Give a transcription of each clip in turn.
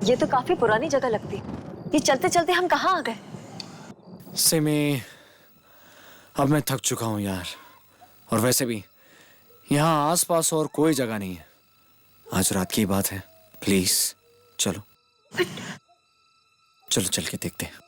ये तो काफी पुरानी जगह लगती। ये चलते चलते हम कहाँ आ गए? सिमी, अब मैं थक चुका हूँ यार। और वैसे भी यहाँ आसपास और कोई जगह नहीं है। आज रात की बात है, प्लीज चलो। चलो चल के देखते हैं।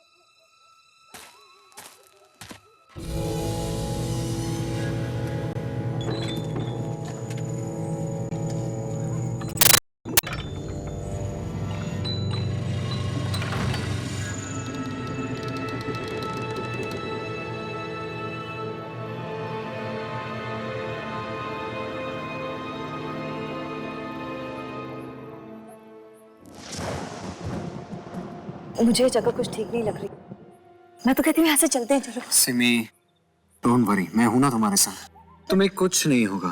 मुझे ये जगह कुछ ठीक नहीं लग रही। मैं तो कहती हूँ यहाँ से चलते हैं, चलो। सिमी, डोंट वरी, मैं हूं ना तुम्हारे साथ। तुम्हें कुछ नहीं होगा।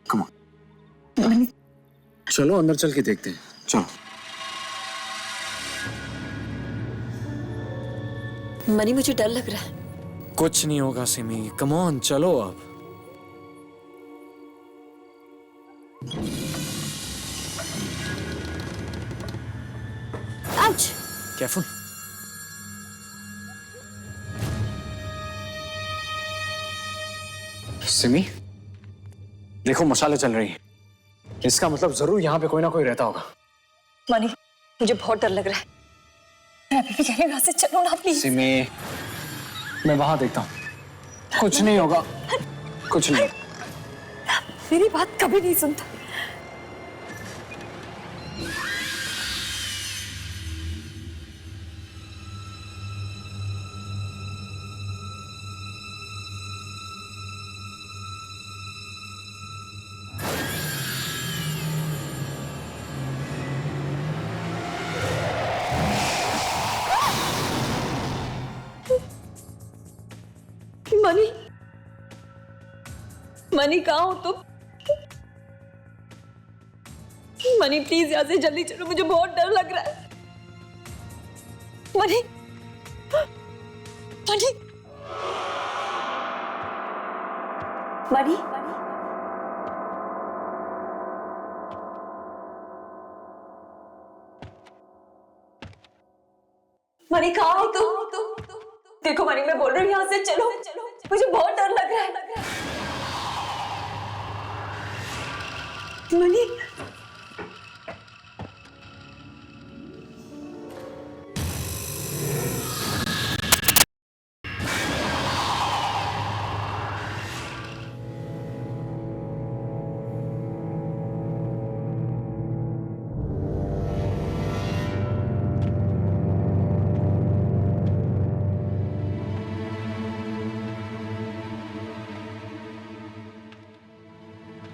कम ऑन, चलो अंदर चल के देखते हैं। चलो। मनी, मुझे डर लग रहा है। कुछ नहीं होगा सिमी, कम ऑन चलो अब। आउच! केयरफुल। सिमी, देखो मशालें चल रही हैं। इसका मतलब जरूर यहाँ पे कोई ना कोई रहता होगा। मनी, मुझे बहुत डर लग रहा है। मैं अभी भी कह रही हूँ, यहाँ से चलो ना प्लीज। सिमी, मैं वहां देखता हूँ। कुछ नहीं होगा, कुछ नहीं। मेरी बात कभी नहीं सुनता। मनी, मनी कहाँ हो तुम? मनी प्लीज यहाँ से जल्दी चलो, मुझे बहुत डर लग रहा है। मनी, मनी, मनी, मनी कहाँ हो तुम? देखो मनी, मैं बोल रही हूँ यहाँ से चलो, मुझे बहुत डर लग रहा है। मनी,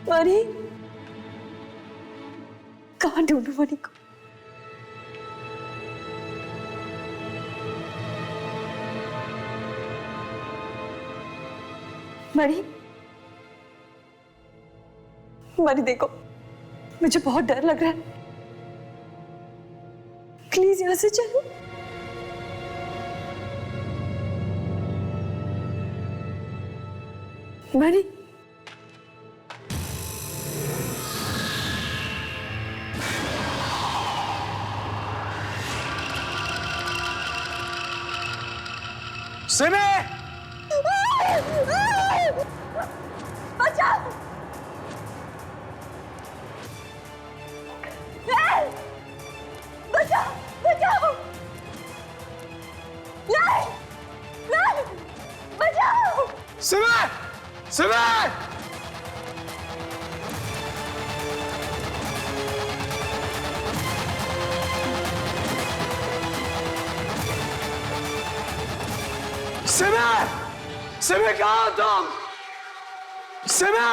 मनी, कहाँ ढूंढूं मनी को? मनी, मनी देखो, मुझे बहुत डर लग रहा है। प्लीज यहाँ से चलो। मनी, सिमी! बचाओ! बचाओ! बचाओ! नहीं! नहीं! बचाओ! सिमी! सिमी! सिमी! सिमी कहाँ हो तुम? सिमी!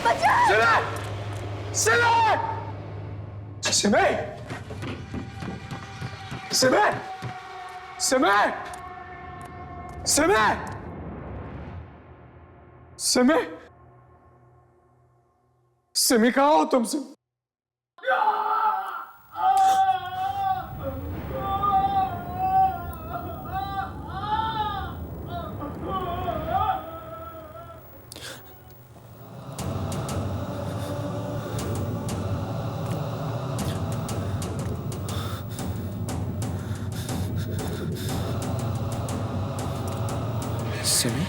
बचाओ! सिमी! सिमी! सिमी! सिमी! सिमी! सिमी! सिमी कहाँ हो तुम? सिमी,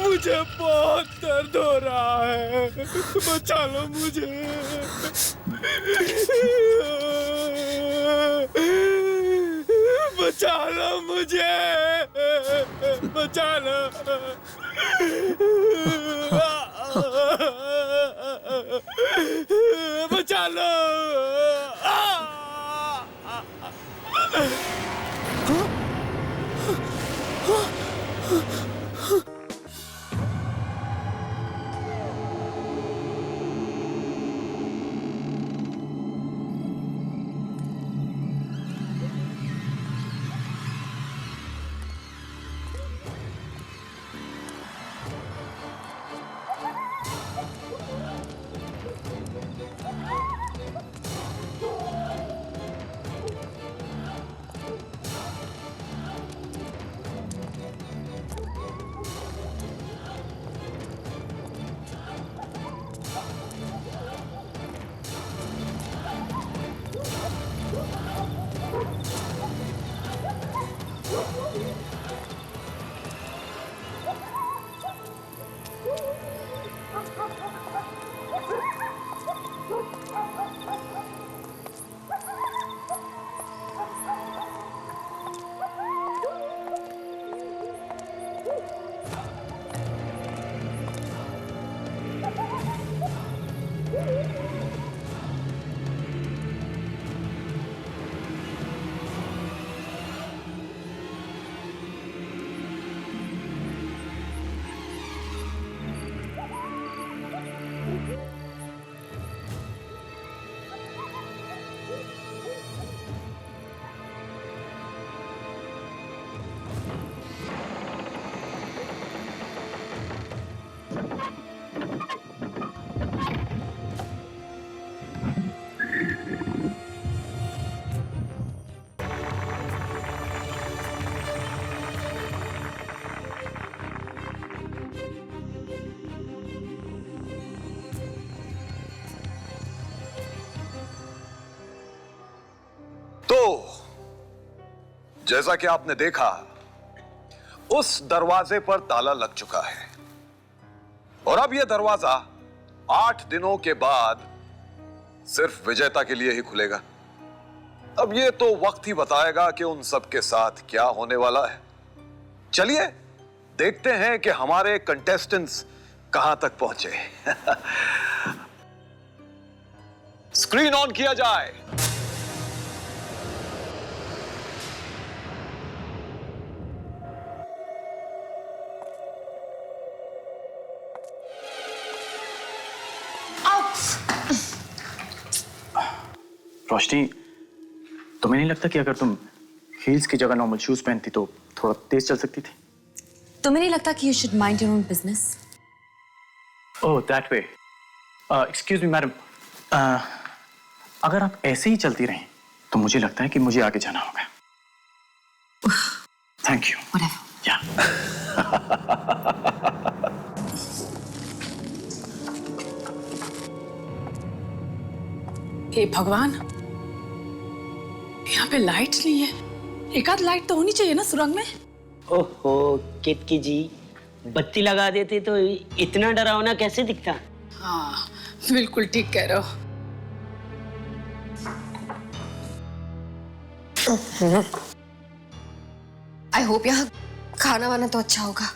मुझे बहुत दर्द हो रहा है, बचा लो मुझे। बचा लो मुझे, बचा लो। बचा लो। जैसा कि आपने देखा, उस दरवाजे पर ताला लग चुका है और अब यह दरवाजा 8 दिनों के बाद सिर्फ विजेता के लिए ही खुलेगा। अब यह तो वक्त ही बताएगा कि उन सब के साथ क्या होने वाला है। चलिए देखते हैं कि हमारे कंटेस्टेंट्स कहां तक पहुंचे। स्क्रीन ऑन किया जाए। रोशनी, तुम्हें नहीं लगता कि अगर तुम हील्स की जगह नॉर्मल शूज पहनती तो थोड़ा तेज चल सकती थी? तुम्हें नहीं लगता कि you should mind your own business? Oh, that way. Excuse me madam, अगर आप ऐसे ही चलती रहें तो मुझे लगता है कि मुझे आगे जाना होगा। Thank you. Whatever. या हे भगवान, यहाँ पे लाइट नहीं है। एक आध लाइट तो होनी चाहिए ना सुरंग में। ओहो केतकी जी, बत्ती लगा देते तो इतना डरावना कैसे दिखता। हाँ बिल्कुल ठीक कह रहे हो। आई होप यहाँ खाना वाना तो अच्छा होगा।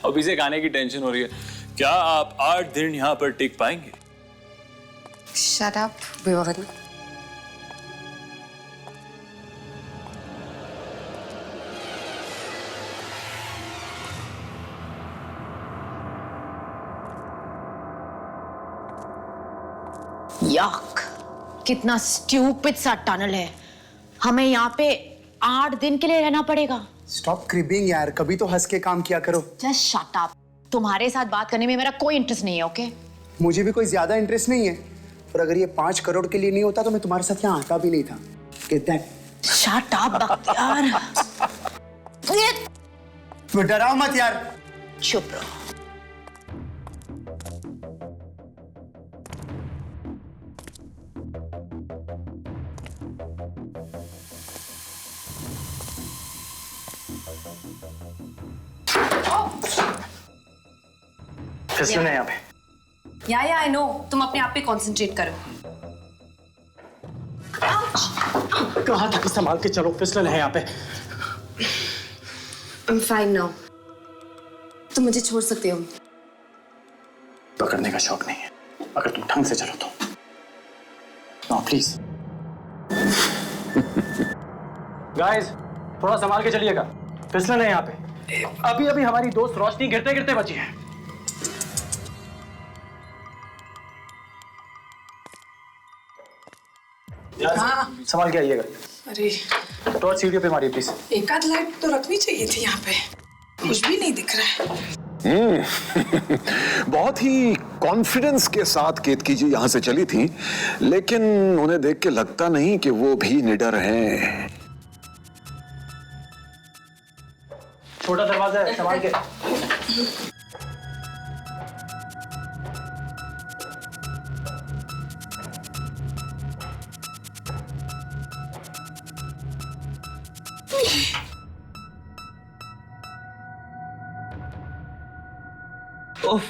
अभी से खाने की टेंशन हो रही है। क्या आप 8 दिन यहाँ पर टिक पाएंगे? Shut up, Vivaan. याक, कितना स्टूपिड सा टनल है। हमें यहाँ पे 8 दिन के लिए रहना पड़ेगा। स्टॉप क्रिपिंग यार, कभी तो हंस के काम किया करो। Just shut up. तुम्हारे साथ बात करने में मेरा कोई इंटरेस्ट नहीं है, ओके? मुझे भी कोई ज्यादा इंटरेस्ट नहीं है, और अगर ये 5 करोड़ के लिए नहीं होता तो मैं तुम्हारे साथ यहाँ आता भी नहीं था। Get that? Shut up Bakhtiyar. डराओ मत यार। चुप रहो। फिसलन है यहाँ पे। या आई नो, तुम अपने आप पे कंसंट्रेट करो। कहा था कि संभाल के चलो, फिसलन है यहाँ पे। I'm fine now. तुम मुझे छोड़ सकते हो। पकड़ने का शौक नहीं है, अगर तुम ढंग से चलो तो। No please. गाइस, थोड़ा संभाल के चलिएगा, फिसलन है यहाँ पे। अभी अभी हमारी दोस्त रोशनी गिरते गिरते बची है। हाँ। संभाल के आइएगा। अरे टॉर्च सीढ़ियों पे मारिए प्लीज। एक आध लाइट तो रखनी चाहिए थी यहाँ पे, कुछ भी नहीं दिख रहा है। बहुत ही कॉन्फिडेंस के साथ केतकी जी यहां से चली थी, लेकिन उन्हें देख के लगता नहीं कि वो भी निडर हैं। छोटा दरवाजा है, संभाल के। ओफ,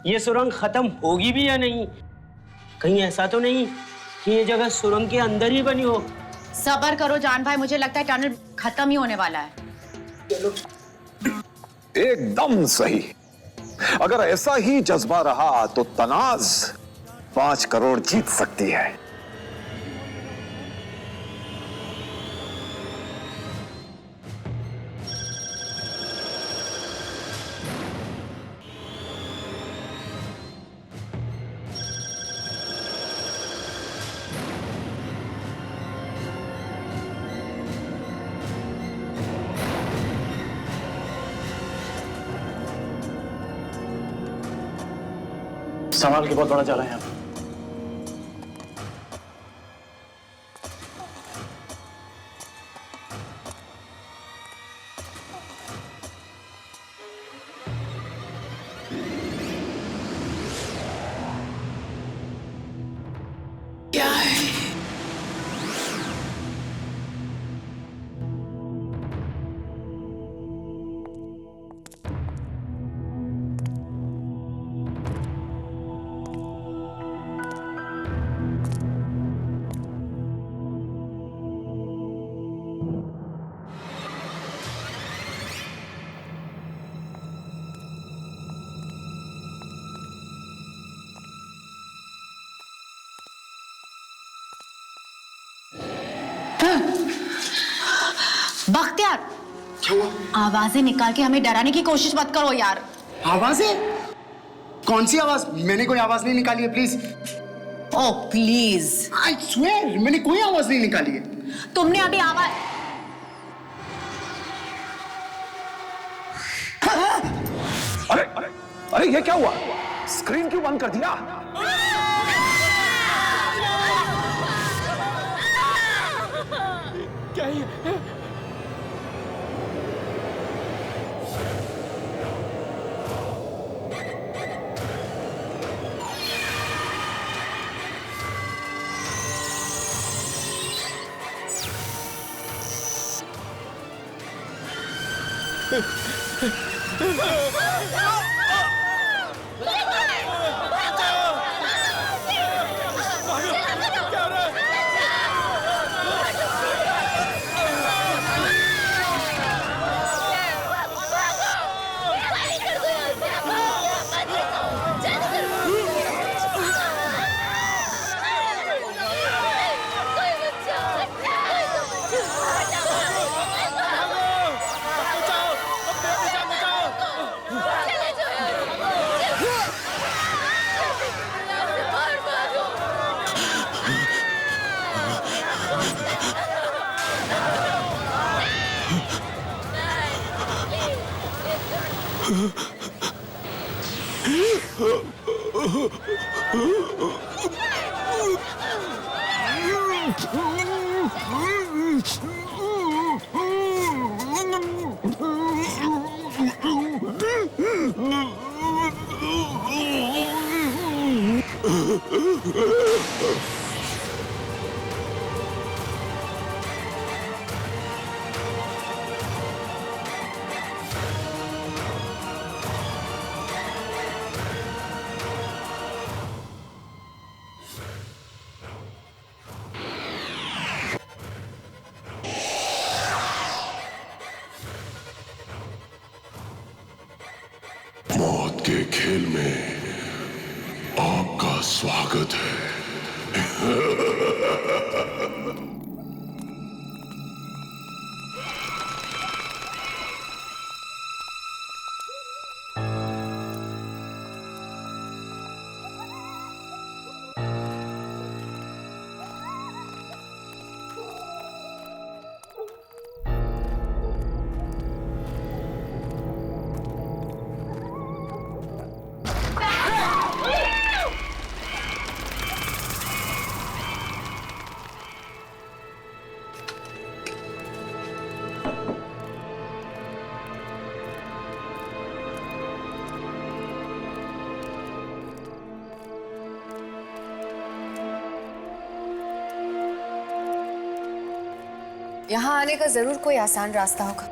ये सुरंग खत्म होगी भी या नहीं? कहीं ऐसा तो नहीं कि ये जगह सुरंग के अंदर ही बनी हो? सब्र करो जान भाई, मुझे लगता है टनल खत्म ही होने वाला है। एकदम सही। अगर ऐसा ही जज्बा रहा तो तनाज 5 करोड़ जीत सकती है। संभाल के, बहुत बड़ा जाला है यहाँ पे। क्या है? बख्तियार, क्या हुआ? आवाजें निकाल के हमें डराने की कोशिश मत करो यार। आवाजें? कौन सी आवाज? मैंने कोई आवाज नहीं निकाली है, please. Oh please, I swear मैंने कोई आवाज नहीं निकाली है। तुमने अभी आवाज। अरे अरे अरे, ये क्या हुआ? स्क्रीन क्यों बंद कर दिया? क्या ये? ताकत है। यहाँ आने का जरूर कोई आसान रास्ता होगा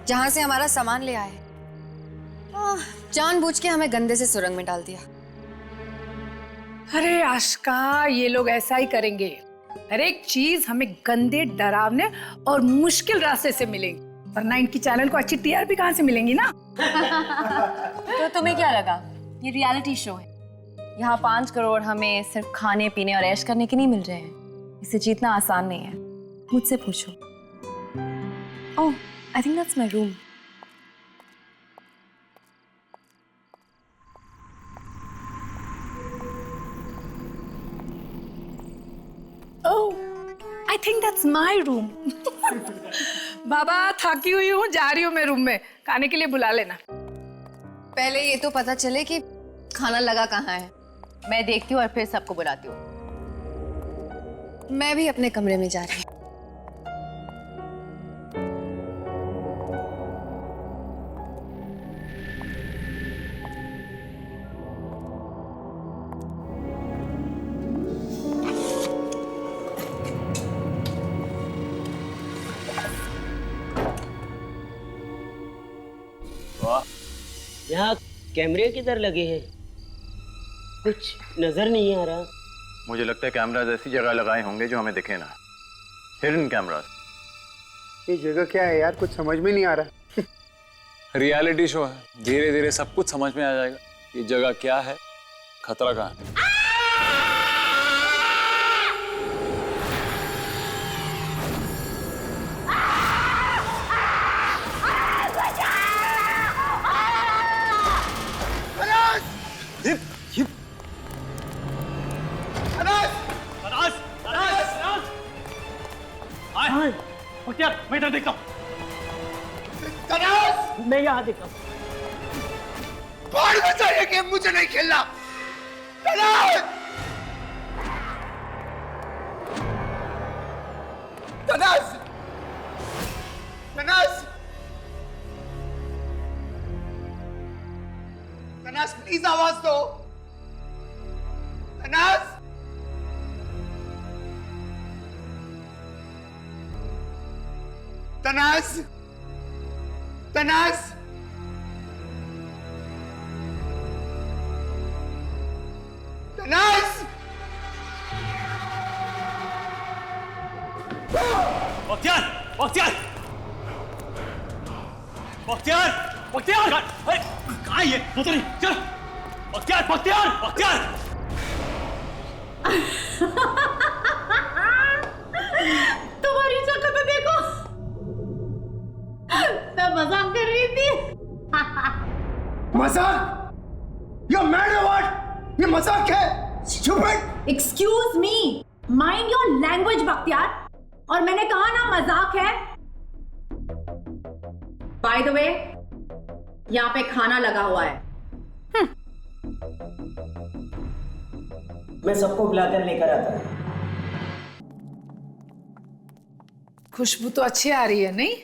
जहाँ से हमारा सामान ले आए। जानबूझ के हमें गंदे से सुरंग में डाल दिया। अरे आशिका, ये लोग ऐसा ही करेंगे। हर एक चीज हमें गंदे, डरावने और मुश्किल रास्ते से मिलेगी, वरना इनकी चैनल को अच्छी टीआरपी कहाँ से मिलेंगी ना। तो तुम्हें क्या लगा ये रियलिटी शो है? यहाँ 5 करोड़ हमें सिर्फ खाने पीने और ऐश करने के नहीं मिल रहे हैं। इसे जीतना आसान नहीं है। मुझसे पूछो। Oh, I think that's my room. Oh, I think that's my room. बाबा, थकी हुई हूँ, जा रही हूँ मैं रूम में। खाने के लिए बुला लेना। पहले ये तो पता चले कि खाना लगा कहाँ है। मैं देखती हूँ और फिर सबको बुलाती हूँ। मैं भी अपने कमरे में जा रही हूँ। यहाँ कैमरे किधर लगे हैं? कुछ नजर नहीं आ रहा। मुझे लगता है कैमराज ऐसी जगह लगाए होंगे जो हमें दिखे ना। Hidden cameras. ये जगह क्या है यार, कुछ समझ में नहीं आ रहा। रियलिटी शो है, धीरे धीरे सब कुछ समझ में आ जाएगा। ये जगह क्या है, खतरा कहाँ है। मैं इधर देखता हूँ। मैं यहाँ देखता हूँ। बाहर बचा ये गेम मुझे नहीं खेलना। तनास! तनास! तनास, प्लीज आवाज दो। तनास! तनास! तनास! तनास! बख्तियार! बख्तियार! बख्तियार! बख्तियार! अरे कहाँ है ये? पता नहीं। चलो बख्तियार! बख्तियार! बख्तियार! तुम्हारी शक्ल तो देखो। मैं मजाक कर रही थी। मजाक? You're mad or what? ये मजाक है? Stupid! Excuse me, mind your language Bakhtiyar. और मैंने कहा ना मजाक है। By the way, यहाँ पे खाना लगा हुआ है। मैं सबको बुलाकर लेकर आता हूँ। खुशबू तो अच्छी आ रही है, नहीं?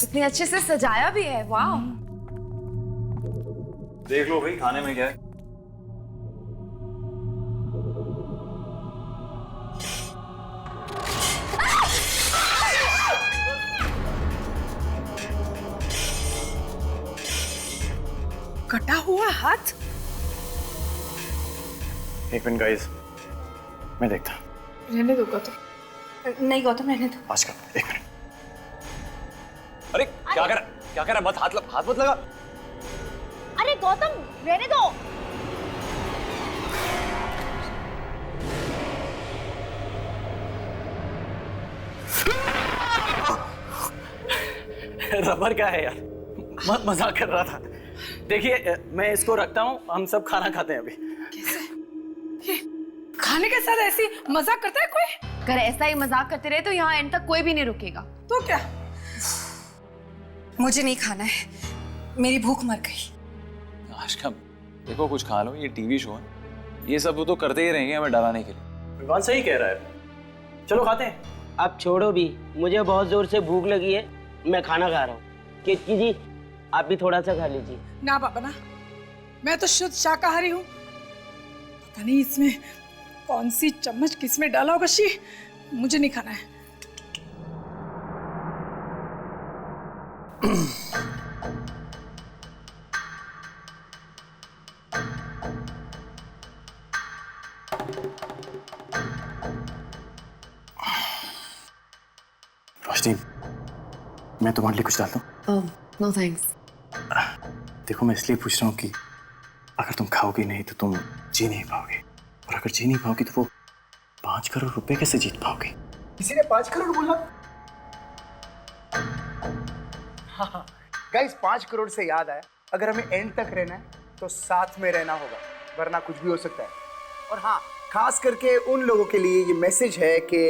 इतने अच्छे से सजाया भी है। वाह। देख लो भाई खाने में क्या है। कटा हुआ हाथ। एक मिनट गाइस, मैं देखता। रहने दो गौतम। नहीं गौतम, रहने दो। आज का एक मिनट। अरे क्या कर रहा मत हाथ मत लगा। अरे गौतम रहने दो। रबर क्या है यार, मजाक कर रहा था। देखिए मैं इसको रखता हूँ, हम सब खाना खाते हैं अभी। ये खाने के साथ ऐसी मजाक करता है कोई? अगर ऐसा ही मजाक करते रहे तो यहाँ एंड तक कोई भी नहीं रुकेगा। तो क्या? मुझे नहीं खाना है, मेरी भूख मर गई। आशिका देखो कुछ खा लो, ये टीवी शो है, ये सब वो तो करते ही रहेंगे हमें डराने के लिए। विवान सही कह रहा है, चलो खाते हैं। अब छोड़ो भी, मुझे बहुत जोर से भूख लगी है, मैं खाना खा रहा हूँ। केतकी जी आप भी थोड़ा सा खा लीजिए। ना पापा ना, मैं तो शुद्ध शाकाहारी हूँ। पता नहीं इसमें कौन सी चम्मच किसमें डाला होगा। शी, मुझे नहीं खाना है। रोशनी, मैं तुम्हारे लिए कुछ डाल दूं? No thanks. देखो मैं इसलिए पूछ रहा हूँ कि अगर तुम खाओगी नहीं तो तुम जी नहीं पाओगे, और अगर जी नहीं पाओगी तो वो 5 करोड़ रुपए कैसे जीत पाओगे? किसी ने 5 करोड़ बोला? हाँ गाइस, 5 करोड़ से याद आया, अगर हमें एंड तक रहना है तो साथ में रहना होगा, वरना कुछ भी हो सकता है। और हाँ, खास करके उन लोगों के लिए ये मैसेज है कि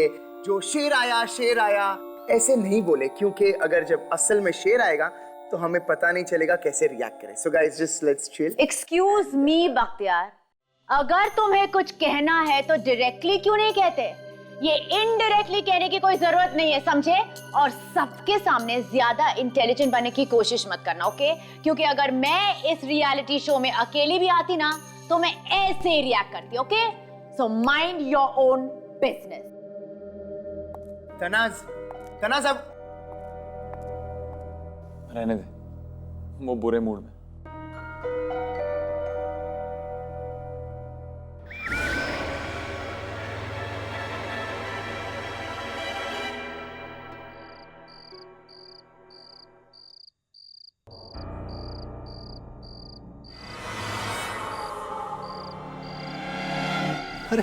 जो शेर आया ऐसे नहीं बोले, क्योंकि अगर जब असल में शेर आएगा तो हमें पता नहीं चलेगा कैसे रिएक्ट करें। So guys just let's chill. Excuse me Bakhtiyar, अगर तुम्हें कुछ कहना है तो डायरेक्टली क्यों नहीं कहते? ये इनडायरेक्टली कहने की कोई जरूरत नहीं है, समझे? और सबके सामने ज्यादा इंटेलिजेंट बनने की कोशिश मत करना, ओके? क्योंकि अगर मैं इस रियलिटी शो में अकेली भी आती ना तो मैं ऐसे रिएक्ट करती, okay? So mind your own business. Tanaz अब रहने दे, वो बुरे मूड में। अरे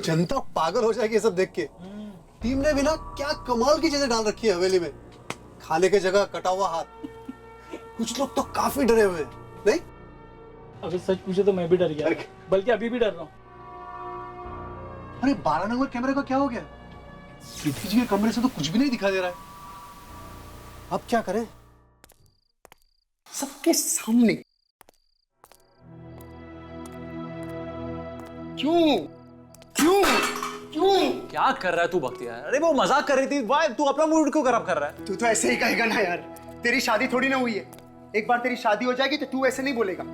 जनता पागल हो जाएगी ये सब देख के। टीम ने भी ना क्या कमाल की चीजें डाल रखी है हवेली में, खाने की जगह कटा हुआ हाथ। कुछ लोग तो काफी डरे हुए हैं, नहीं? अगर सच पूछे तो मैं भी डर गया, बल्कि अभी भी डर रहा हूँ। अरे 12 नंबर कैमरे का क्या हो गया? प्रीति जी के कमरे से तो कुछ भी नहीं दिखाई दे रहा है। अब क्या करें? सबके सामने क्यों? क्या कर रहा है तू बख्तियार? अरे वो मजाक कर रही थी, वाह तू अपना मूड क्यों खराब कर रहा है? तू तो ऐसे ही कहेगा ना यार, तेरी शादी थोड़ी ना हुई है। एक बार तेरी शादी हो जाएगी तो तू ऐसे नहीं बोलेगा।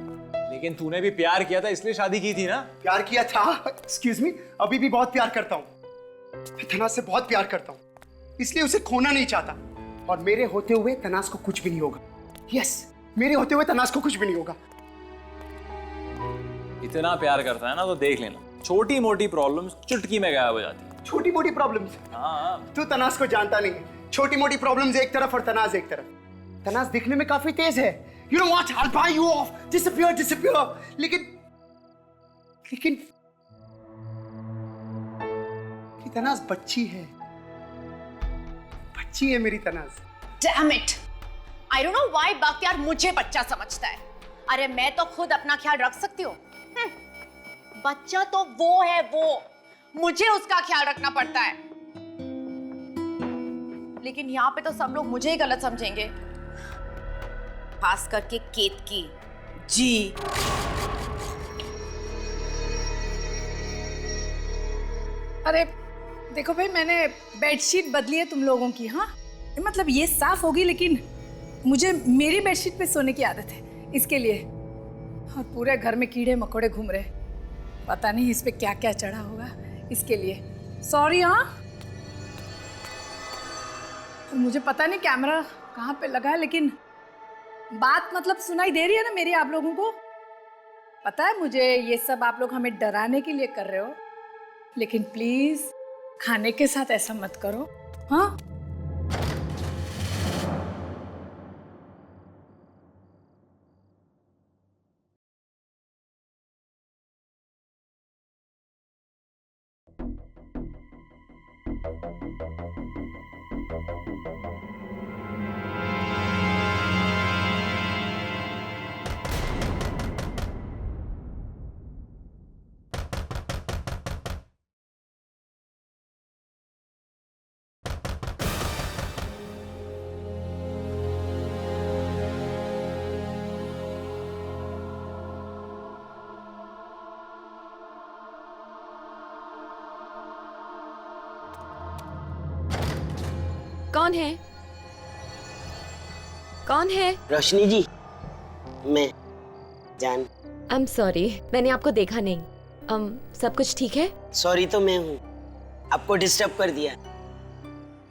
लेकिन तूने भी प्यार किया था इसलिए शादी की थी ना? प्यार किया था? एक्सक्यूज मी, अभी भी बहुत प्यार करता हूँ। मैं तनाज से बहुत प्यार करता हूँ, इसलिए उसे खोना नहीं चाहता। और मेरे होते हुए तनाज को कुछ भी नहीं होगा। यस, मेरे होते हुए तनाज को कुछ भी नहीं होगा। इतना प्यार करता है ना तो देख लेना, छोटी मोटी प्रॉब्लम्स चुटकी में गायब हो जाती है। छोटी मोटी प्रॉब्लम्स? हाँ। तू तनाज को जानता नहीं है। छोटी मोटी प्रॉब्लम्स एक तरफ और तनाज एक तरफ। तनाज दिखने में काफी तेज है। You know what? I'll buy you off. Disappear. लेकिन तनाज बच्ची है। बच्ची है मेरी Tanaz. Damn it! I don't know why Bakhtiyar मुझे बच्चा समझता है। अरे मैं तो खुद अपना ख्याल रख सकती हूँ। बच्चा तो वो है, वो मुझे उसका ख्याल रखना पड़ता है। लेकिन यहाँ पे तो सब लोग मुझे ही गलत समझेंगे, खास करके केतकी जी। अरे देखो भाई, मैंने बेडशीट बदली है तुम लोगों की। हाँ, मतलब ये साफ होगी, लेकिन मुझे मेरी बेडशीट पे सोने की आदत है, इसके लिए। और पूरे घर में कीड़े मकोड़े घूम रहे, पता नहीं इस पे क्या क्या चढ़ा होगा, इसके लिए सॉरी। हाँ, मुझे पता नहीं कैमरा कहाँ पे लगा है, लेकिन बात मतलब सुनाई दे रही है ना मेरी आप लोगों को? पता है मुझे ये सब आप लोग हमें डराने के लिए कर रहे हो, लेकिन प्लीज खाने के साथ ऐसा मत करो। हाँ, कौन है? कौन है? रोशनी जी, मैं जान। आई एम सॉरी, मैंने आपको देखा नहीं। सब कुछ ठीक है? सॉरी तो मैं हूँ, आपको डिस्टर्ब कर दिया।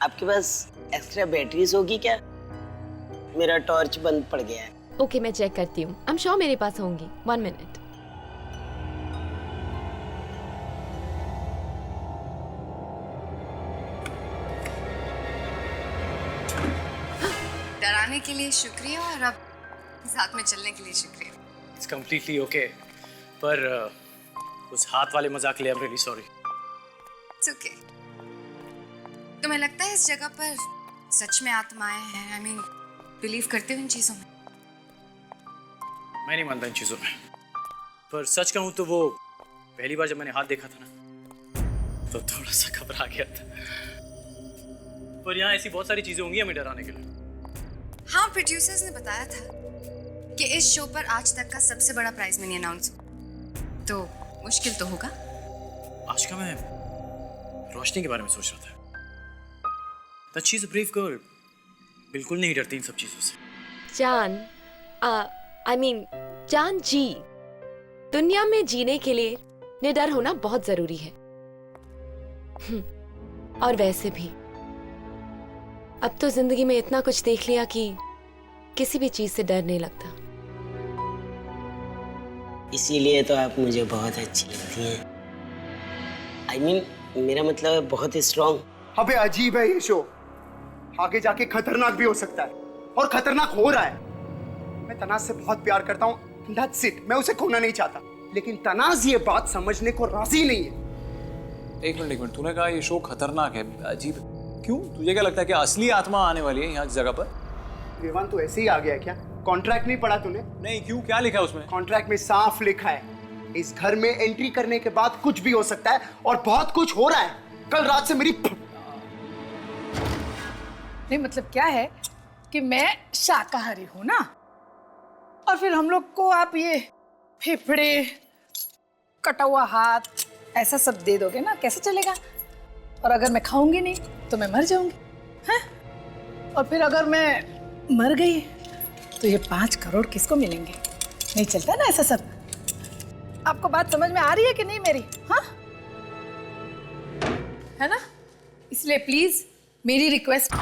आपके पास एक्स्ट्रा बैटरीज होगी क्या? मेरा टॉर्च बंद पड़ गया है। ओके, मैं चेक करती हूँ। आई एम श्योर मेरे पास होंगी। 1 मिनट। डराने के लिए शुक्रिया और अब साथ में चलने के लिए शुक्रिया। इट्स कम्प्लीटली ओके, पर उस हाथ वाले मजाक के लिए I am really sorry. It's okay. तुम्हें लगता है इस जगह पर सच में आत्माएं हैं? आई मीन, बिलीव करते हो इन चीजों में? मैं नहीं मानता इन चीजों में, पर सच कहूँ तो वो पहली बार जब मैंने हाथ देखा था ना, तो थोड़ा सा घबरा गया था। पर यहाँ ऐसी बहुत सारी चीजें होंगी हमें डराने के लिए। हाँ, प्रोड्यूसर्स ने बताया था कि इस शो पर आज तक का सबसे बड़ा प्राइज मनी अनाउंस हो, तो मुश्किल तो होगा। आज का मैं रोशनी के बारे में सोच रहा था। That she's a brave girl, बिल्कुल नहीं डरती इन सब चीजों से। जान, आई मीन जान जी, दुनिया में जीने के लिए निडर होना बहुत जरूरी है। और वैसे भी अब तो जिंदगी में इतना कुछ देख लिया कि किसी भी चीज से डर नहीं लगता। इसीलिए तो आप मुझे बहुत अच्छी लगती हैं। आई मीन, मेरा मतलब है बहुत स्ट्रॉन्ग। अबे अजीब है ये शो, आगे जाके खतरनाक भी हो सकता है और खतरनाक हो रहा है। मैं तनाज से बहुत प्यार करता हूँ, that's it, मैं उसे खोना नहीं चाहता, लेकिन तनाज ये बात समझने को राजी नहीं है। एक मिनट, तूने कहा ये शो खतरनाक है, अजीब क्यों? तुझे क्या लगता है कि असली आत्मा आने वाली है यहाँ की जगह पर? विवान, तू ऐसे ही आ गया क्या? कॉन्ट्रैक्ट नहीं पढ़ा तूने? नहीं, क्यों? क्या लिखा है उसमें? कॉन्ट्रैक्ट में साफ लिखा है, इस घर में एंट्री करने के बाद कुछ भी हो सकता है, और बहुत कुछ हो रहा है। कल रात से मेरी नहीं, मतलब क्या है कि मैं शाकाहारी हूं ना, और फिर हम लोग को आप ये फेफड़े, कटा हुआ हाथ, ऐसा सब दे दोगे ना, कैसे चलेगा? और अगर मैं खाऊंगी नहीं तो मैं मर जाऊंगी, हैं? और फिर अगर मैं मर गई तो ये 5 करोड़ किसको मिलेंगे? नहीं चलता ना ऐसा सब। आपको बात समझ में आ रही है कि नहीं मेरी? हाँ, है ना? इसलिए प्लीज मेरी रिक्वेस्ट,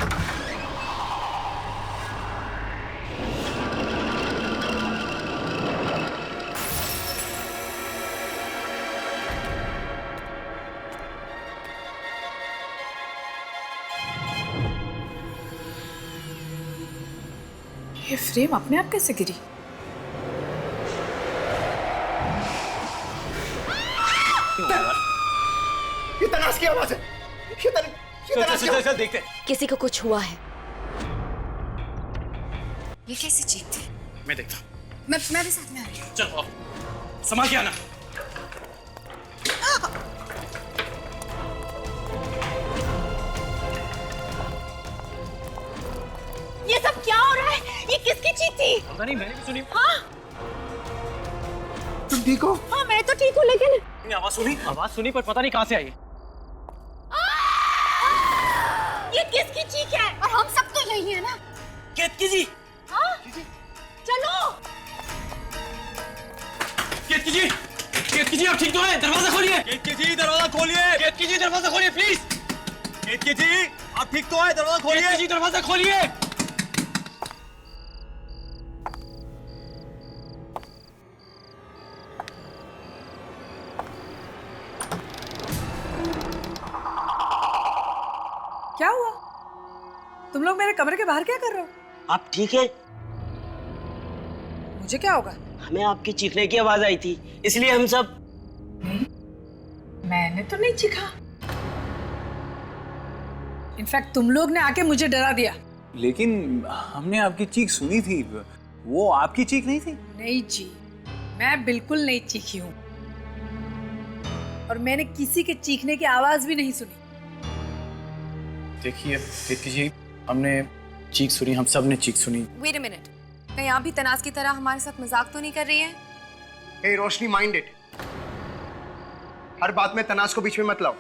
ये फ्रेम अपने आप कैसे गिरी? ये तनाज की आवाज है। चल देखते हैं। किसी को कुछ हुआ है। ये कैसे चीखते? मैं देखता हूँ। मैं भी साथ में आ रही हूँ। चलो, संभाल के आना। ये सब क्या हो रहा है? ये किसकी चीख थी? पता नहीं, मैंने भी सुनी। हाँ, तुम ठीक हो? हाँ, मैं तो ठीक हूँ, लेकिन आवाज सुनी पर पता नहीं कहाँ से आई। ये किसकी चीख है? और हम सब तो यही है ना? केतकी जी, हाँ, चलो। केतकी जी आप ठीक तो हैं? दरवाजा खोलिए। केतकी जी दरवाजा खोलिए। केतकी जी दरवाजा खोलिए प्लीज। केतकी जी आप ठीक तो हैं? दरवाजा खोलिए। केतकी जी दरवाजा खोलिए। क्या हुआ? तुम लोग मेरे कमरे के बाहर क्या कर रहे हो? आप ठीक है? मुझे क्या होगा? हमें आपकी चीखने की आवाज आई थी, इसलिए हम सब। नहीं, मैंने तो नहीं चीखा। इनफैक्ट तुम लोग ने आके मुझे डरा दिया। लेकिन हमने आपकी चीख सुनी थी, वो आपकी चीख नहीं थी। नहीं जी, मैं बिल्कुल नहीं चीखी हूँ, और मैंने किसी के चीखने की आवाज भी नहीं सुनी। देखिए केतकी जी, हमने चीख सुनी, हम सब ने चीख सुनी। वेट अ मिनट, कहीं आप भी तनाज की तरह हमारे साथ मजाक तो नहीं कर रही हैं? हे रोशनी, माइंड इट, हर बात में तनाज को बीच में मत लाओ।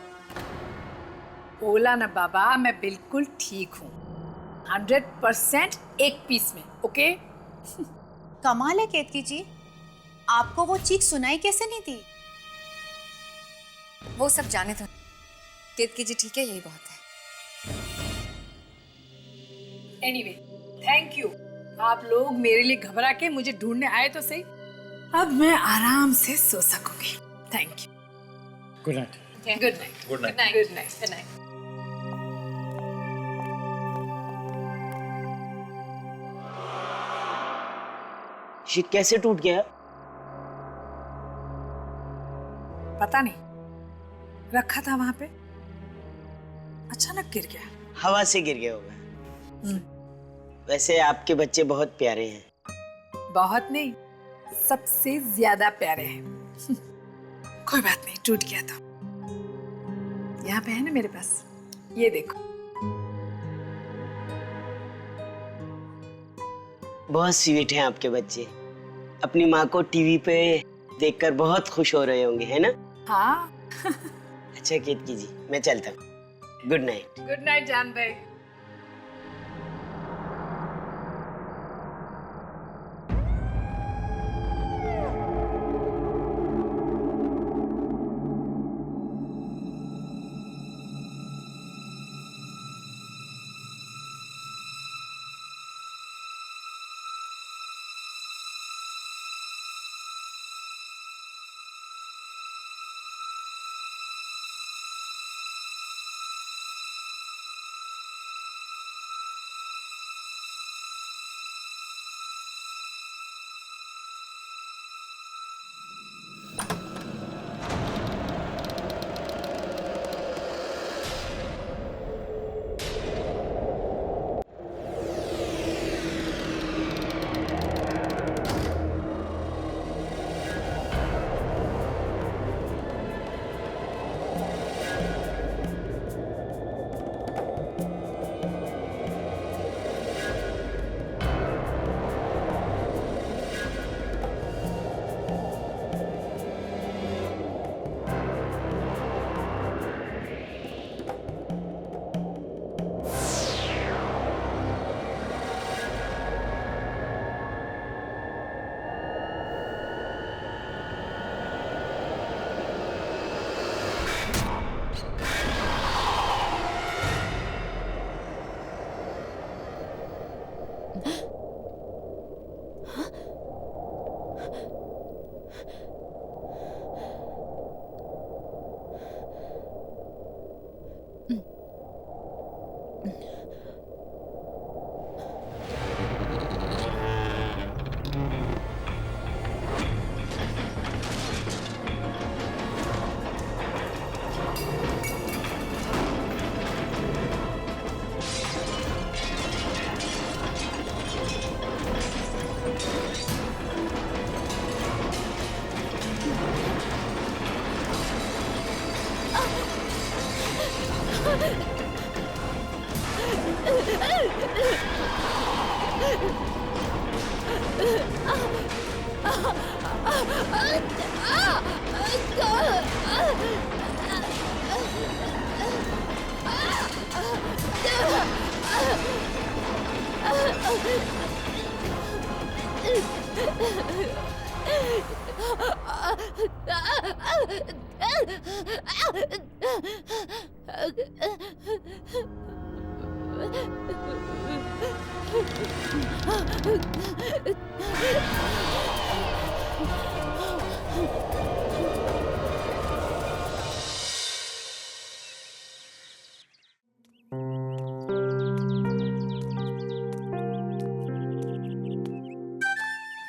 बोला ना बाबा, मैं बिल्कुल ठीक हूँ। 100% एक पीस में, ओके? कमाल है केतकी जी, आपको वो चीख सुनाई कैसे नहीं दी? वो सब जाने दो। केतकी जी ठीक है, यही बहुत है। Anyway, thank you. आप लोग मेरे लिए घबरा के मुझे ढूंढने आए तो सही। अब मैं आराम से सो सकूंगी। Thank you. Good night. Good night. Good night. Good night. Good night. ये कैसे टूट गया? पता नहीं, रखा था वहां पे, अचानक गिर गया। हवा से गिर गया होगा। वैसे आपके बच्चे बहुत प्यारे हैं। बहुत नहीं, सबसे ज्यादा प्यारे हैं। कोई बात नहीं, टूट गया था। यहाँ पे है ना मेरे पास, ये देखो। बहुत स्वीट हैं आपके बच्चे। अपनी माँ को टीवी पे देखकर बहुत खुश हो रहे होंगे, है ना? हाँ। अच्छा केतकी जी, मैं चलता हूँ। Good night. गुड नाइट जान भाई।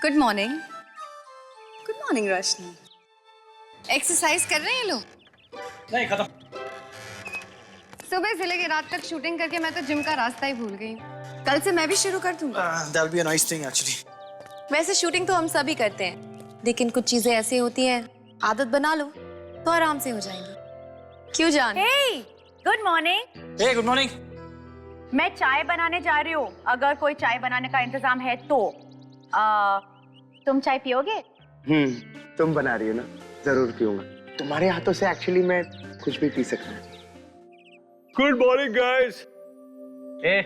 Good morning. गुड मॉर्निंग रोशनी। एक्सरसाइज कर रहे हैं ये लोग? नहीं, खत्म। सुबह से लेके रात तक शूटिंग करके मैं तो जिम का रास्ता ही भूल गई। कल से मैं भी शुरू कर दूंगी। That'll be a nice thing actually. वैसे शूटिंग तो हम सभी करते हैं, लेकिन कुछ चीजें ऐसी होती हैं, आदत बना लो तो आराम से हो जाएंगी। क्यों जान? हे, गुड मॉर्निंग। हे, गुड मॉर्निंग। मैं चाय बनाने जा रही हूँ, अगर कोई चाय बनाने का इंतजाम है तो। तुम चाय पियोगे? तुम बना रही हो ना, जरूर पीऊंगा। तुम्हारे हाथों से एक्चुअली मैं कुछ भी पी सकता हूँ। Good morning, guys. हे,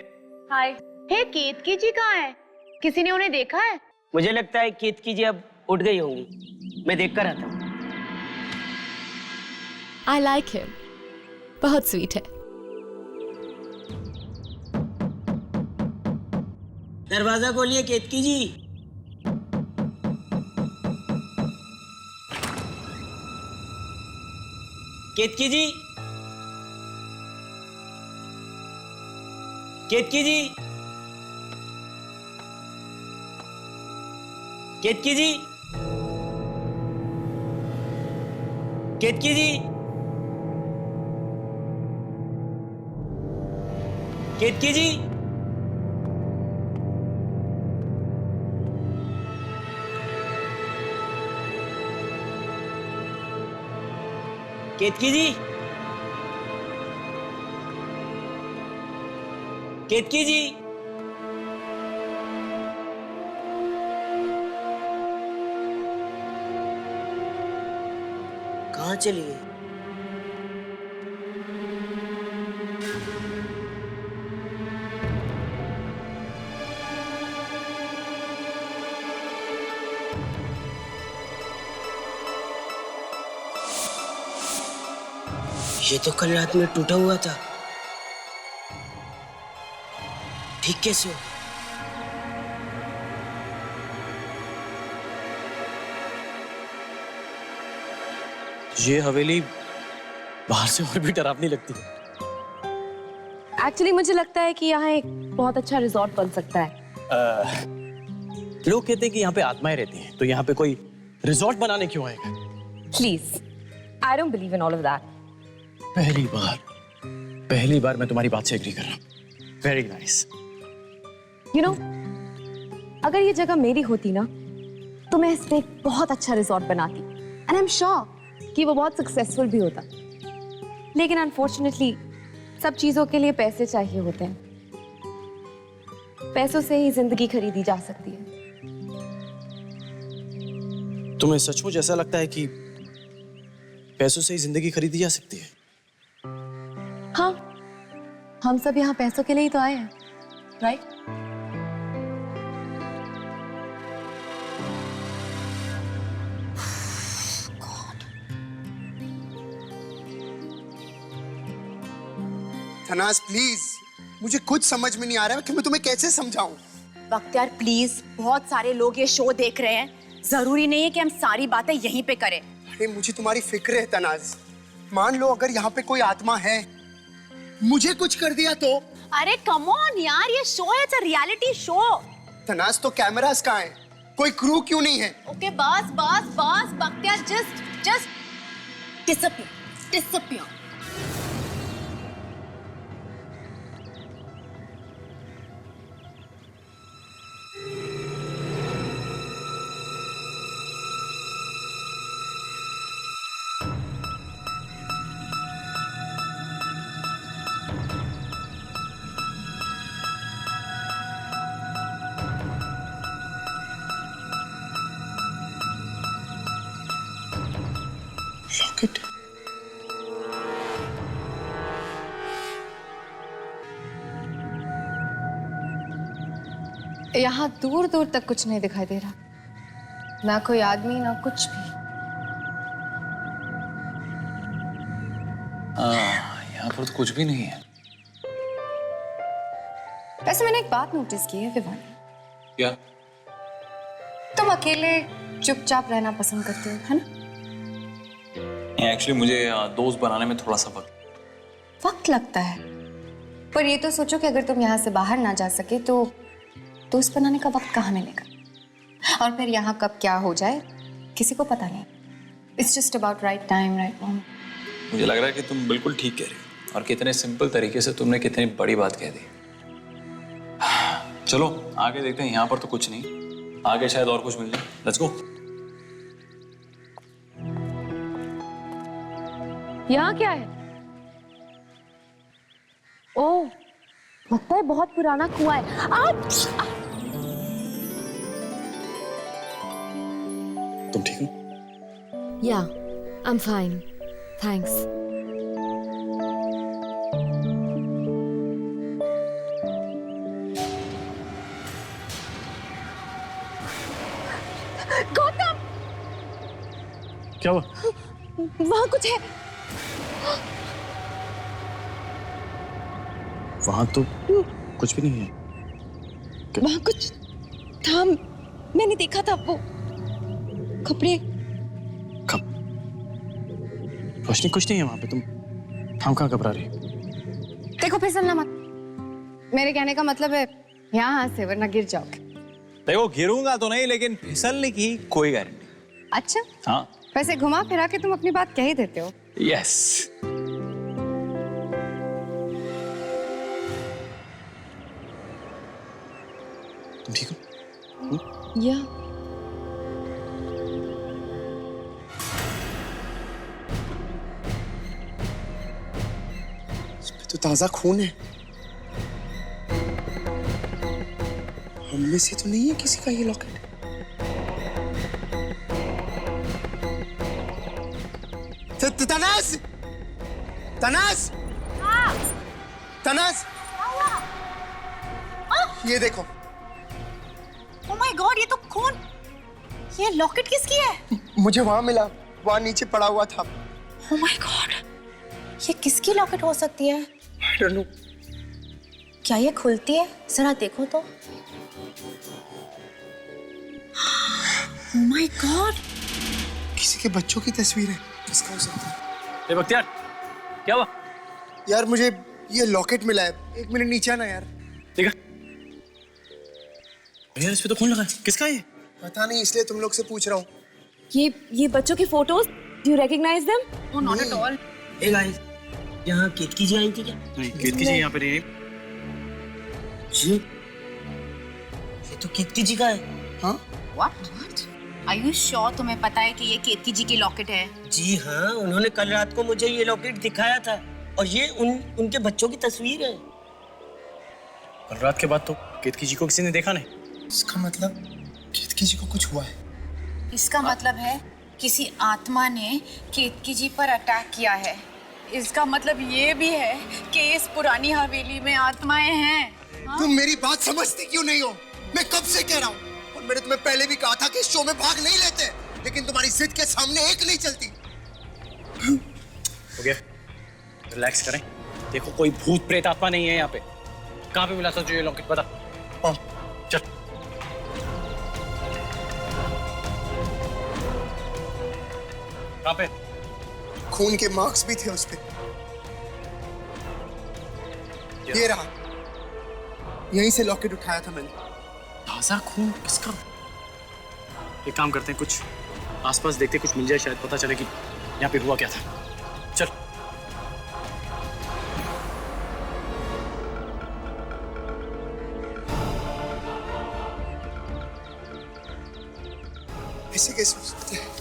हाय। हे केतकी जी कहाँ है? किसी ने उन्हें देखा है? मुझे लगता है केतकी जी अब उठ गई होंगी, मैं देख कर आता हूँ। आई लाइक हिम, बहुत स्वीट है। दरवाजा खोलिए केतकी जी। केतकी जी, केतकी जी, केतकी जी, केतकी जी, केतकी जी, केतकी जी, केतकी जी, कहाँ चली गई? ये तो कल रात में टूटा हुआ था, ठीक कैसे हो? ये हवेली बाहर से और भी डरावनी लगती है। एक्चुअली मुझे लगता है कि यहाँ एक बहुत अच्छा रिजॉर्ट बन सकता है। लोग कहते हैं कि यहाँ पे आत्माएं रहती हैं, तो यहाँ पे कोई रिजॉर्ट बनाने क्यों आएगा? Please, I don't believe in all of that. पहली बार मैं तुम्हारी बात से एग्री कर रहा हूँ। Very nice. यू नो, अगर ये जगह मेरी होती ना तो मैं इस पे एक बहुत अच्छा रिजॉर्ट बनाती एंड आई एम श्योर कि वो बहुत सक्सेसफुल भी होता। लेकिन अनफॉर्चुनेटली सब चीजों के लिए पैसे चाहिए होते हैं। पैसों से ही जिंदगी खरीदी जा सकती है। तुम्हें सचमुच ऐसा लगता है कि पैसों से ही जिंदगी खरीदी जा सकती है? हाँ, हम सब यहाँ पैसों के लिए ही तो आए हैं, राइट? तनाज प्लीज, मुझे कुछ समझ में नहीं आ रहा है कि मैं तुम्हें कैसे समझाऊं। बख्तियार प्लीज, बहुत सारे लोग ये शो देख रहे हैं, जरूरी नहीं है कि हम सारी बातें यहीं पे करें। अरे मुझे तुम्हारी फिक्र है तनाज। मान लो अगर यहाँ पे कोई आत्मा है, मुझे कुछ कर दिया तो? अरे कम ऑन यार, ये शो है, it's a reality show. Tanaz तो कैमरास कहाँ हैं? कोई क्रू क्यों नहीं है? ओके बस बस बस बख्तियार, जस्ट डिसअपियर। लॉकेट। यहाँ दूर दूर तक कुछ नहीं दिखाई दे रहा, ना कोई आदमी ना कुछ भी। यहाँ पर तो कुछ भी नहीं है। वैसे मैंने एक बात नोटिस की है विवान। क्या? तुम अकेले चुपचाप रहना पसंद करते हो, है ना? एक्चुअली मुझे दोस्त बनाने में थोड़ा सा वक्त लगता है, पर ये तो सोचो कि अगर तुम यहाँ से बाहर ना जा सके तो दोस्त बनाने का वक्त कहाँ मिलेगा? और फिर यहाँ कब क्या हो जाए किसी को पता नहीं। It's just about right time, right moment. मुझे लग रहा है कि तुम बिल्कुल ठीक कह रही हो, और कितने सिंपल तरीके से तुमने कितनी बड़ी बात कह दी। चलो आगे देखते हैं। यहाँ पर तो कुछ नहीं, आगे शायद और कुछ मिल जाए। Let's go. यहाँ क्या है? ओह, लगता है बहुत पुराना कुआं है। तुम ठीक हो? या, आई एम फाइन, थैंक्स। क्या हुआ? वहां कुछ है। वहां तो कुछ भी नहीं है। वहां कुछ था, मैंने देखा था वो कपड़े। कब? रोशनी कुछ नहीं है वहां पे, तुम कहाँ घबरा रही? देखो फिसलना मत, मेरे कहने का मतलब है यहाँ से, वरना गिर जाओगे। देखो गिरूंगा तो नहीं, लेकिन फिसलने की कोई गारंटी। अच्छा, हाँ। वैसे घुमा फिरा के तुम अपनी बात कह ही देते हो। यस। तुम ठीक हो? या तो ताजा खून है। हम में से तो नहीं है किसी का ये लॉकेट। तनास, तनास, तनास, ये देखो। ओह माय गॉड, ये तो खून। ये लॉकेट किसकी है? मुझे वहां मिला, वहां नीचे पड़ा हुआ था। ओह माय गॉड, ये किसकी लॉकेट हो सकती है? I don't know. क्या ये खुलती है? जरा देखो तो। ओह माय गॉड, किसी के बच्चों की तस्वीर है। किसका हो सकता है? ए बख्तियार, क्या हुआ? यार मुझे ये लॉकेट मिला है। एक मिनट नीचे आना यार। देखा? यार इस पे तो खून लगा है। किसका है ये? पता नहीं, इसलिए तुम लोग से पूछ रहा हूँ। ये बच्चों की photos, do you recognise them? Oh not at all. Hey guys, यहाँ केतकी जी आई थी क्या? नहीं, केतकी जी यहाँ पे नहीं। ये तो केतकी जी का है। हाँ? व्हाट? आर यू श्योर तुम्हें पता है कि ये केतकी जी की लॉकेट है? जी हाँ, उन्होंने कल रात को मुझे ये लॉकेट दिखाया था और ये उनके बच्चों की तस्वीर है। कल रात के बाद तो केतकी जी को किसी ने देखा नहीं। इसका मतलब केतकी जी को कुछ हुआ है। इसका मतलब है किसी आत्मा ने केतकी जी पर अटैक किया है। इसका मतलब ये भी है कि इस पुरानी हवेली में आत्माएं हैं। तुम मेरी बात समझती क्यों नहीं हो? मैं कब से कह रहा हूँ, और मैंने तुम्हें पहले भी कहा था कि इस शो में भाग नहीं लेते, लेकिन तुम्हारी जिद के सामने एक नहीं चलती। हो गया, रिलैक्स करें। देखो कोई भूत प्रेत आत्मा नहीं है यहाँ पे। कहाँ पे मिला था जो ये लॉकेट? बता। चल। कहाँ पे? खून के मार्क्स भी थे उस पे। ये रहा, यहीं से लॉकेट उठाया था मैंने। ताजा खून किसका? एक काम करते हैं, कुछ आसपास देखते, कुछ मिल जाए, शायद पता चले कि यहाँ पे हुआ क्या था। चल। ऐसे कैसे हो सकते हैं?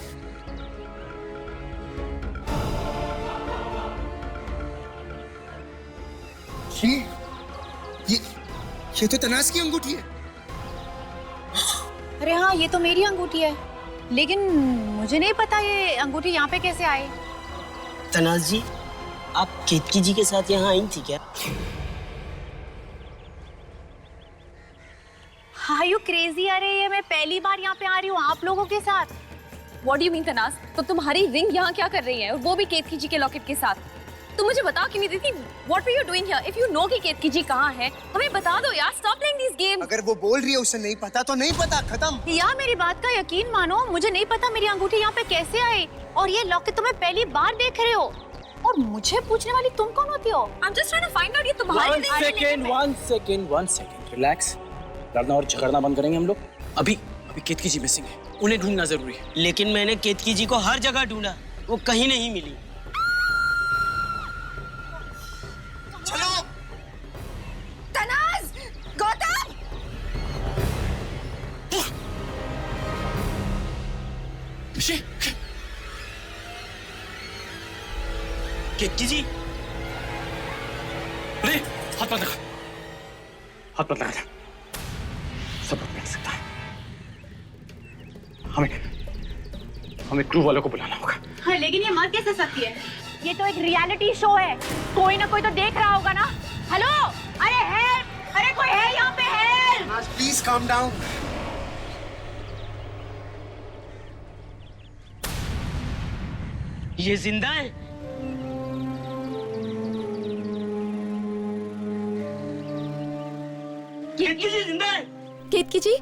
ये तो तनास की अंगूठी है। अरे हाँ, ये तो मेरी अंगूठी है, लेकिन मुझे नहीं पता ये अंगूठी यहाँ पे कैसे आई। तनास जी, आप केतकी जी के साथ यहाँ आई थी क्या? Are you crazy? अरे ये मैं पहली बार यहाँ पे आ रही हूँ आप लोगों के साथ। What do you mean तनास? तो तुम्हारी रिंग यहाँ क्या कर रही है, और वो भी केतकी जी के लॉकेट के साथ? तुम मुझे बता क्यों नहीं देती? What were you doing here? If you know कि केतकी जी कहाँ है, हमें बता दो यार। Stop playing these games. अगर वो बोल रही है उसे नहीं पता तो नहीं पता, खत्म। यार मेरी बात का यकीन मानो, मुझे नहीं पता मेरी अंगूठी यहाँ पे कैसे आई, और ये लॉकेट तुम्हें पहली बार देख रहे हो, और मुझे पूछने वाली तुम कौन होती हो? I'm just trying to find out ये तुम्हारी One second, relax. लड़ना और झगड़ना बंद करेंगे हम लोग। अभी केतकी जी मिसिंग है, उन्हें ढूंढना जरूरी है। लेकिन मैंने केतकी जी को हर जगह ढूंढा, वो कहीं नहीं मिली। चलो। तनाज, गौतम। केतकी जी, अरे हाथ मत लगा, हाथ मत लगा। सब मिल सकता है। हमें क्रू वालों को बुलाना होगा। हाँ, लेकिन ये मर कैसे सकती है? ये तो एक रियलिटी शो है, कोई ना कोई तो देख रहा होगा ना। हेलो, अरे हेल्प, अरे कोई है यहाँ पे? Help, please calm down. ये जिंदा है? केतकी जी जिंदा है? केतकी जी,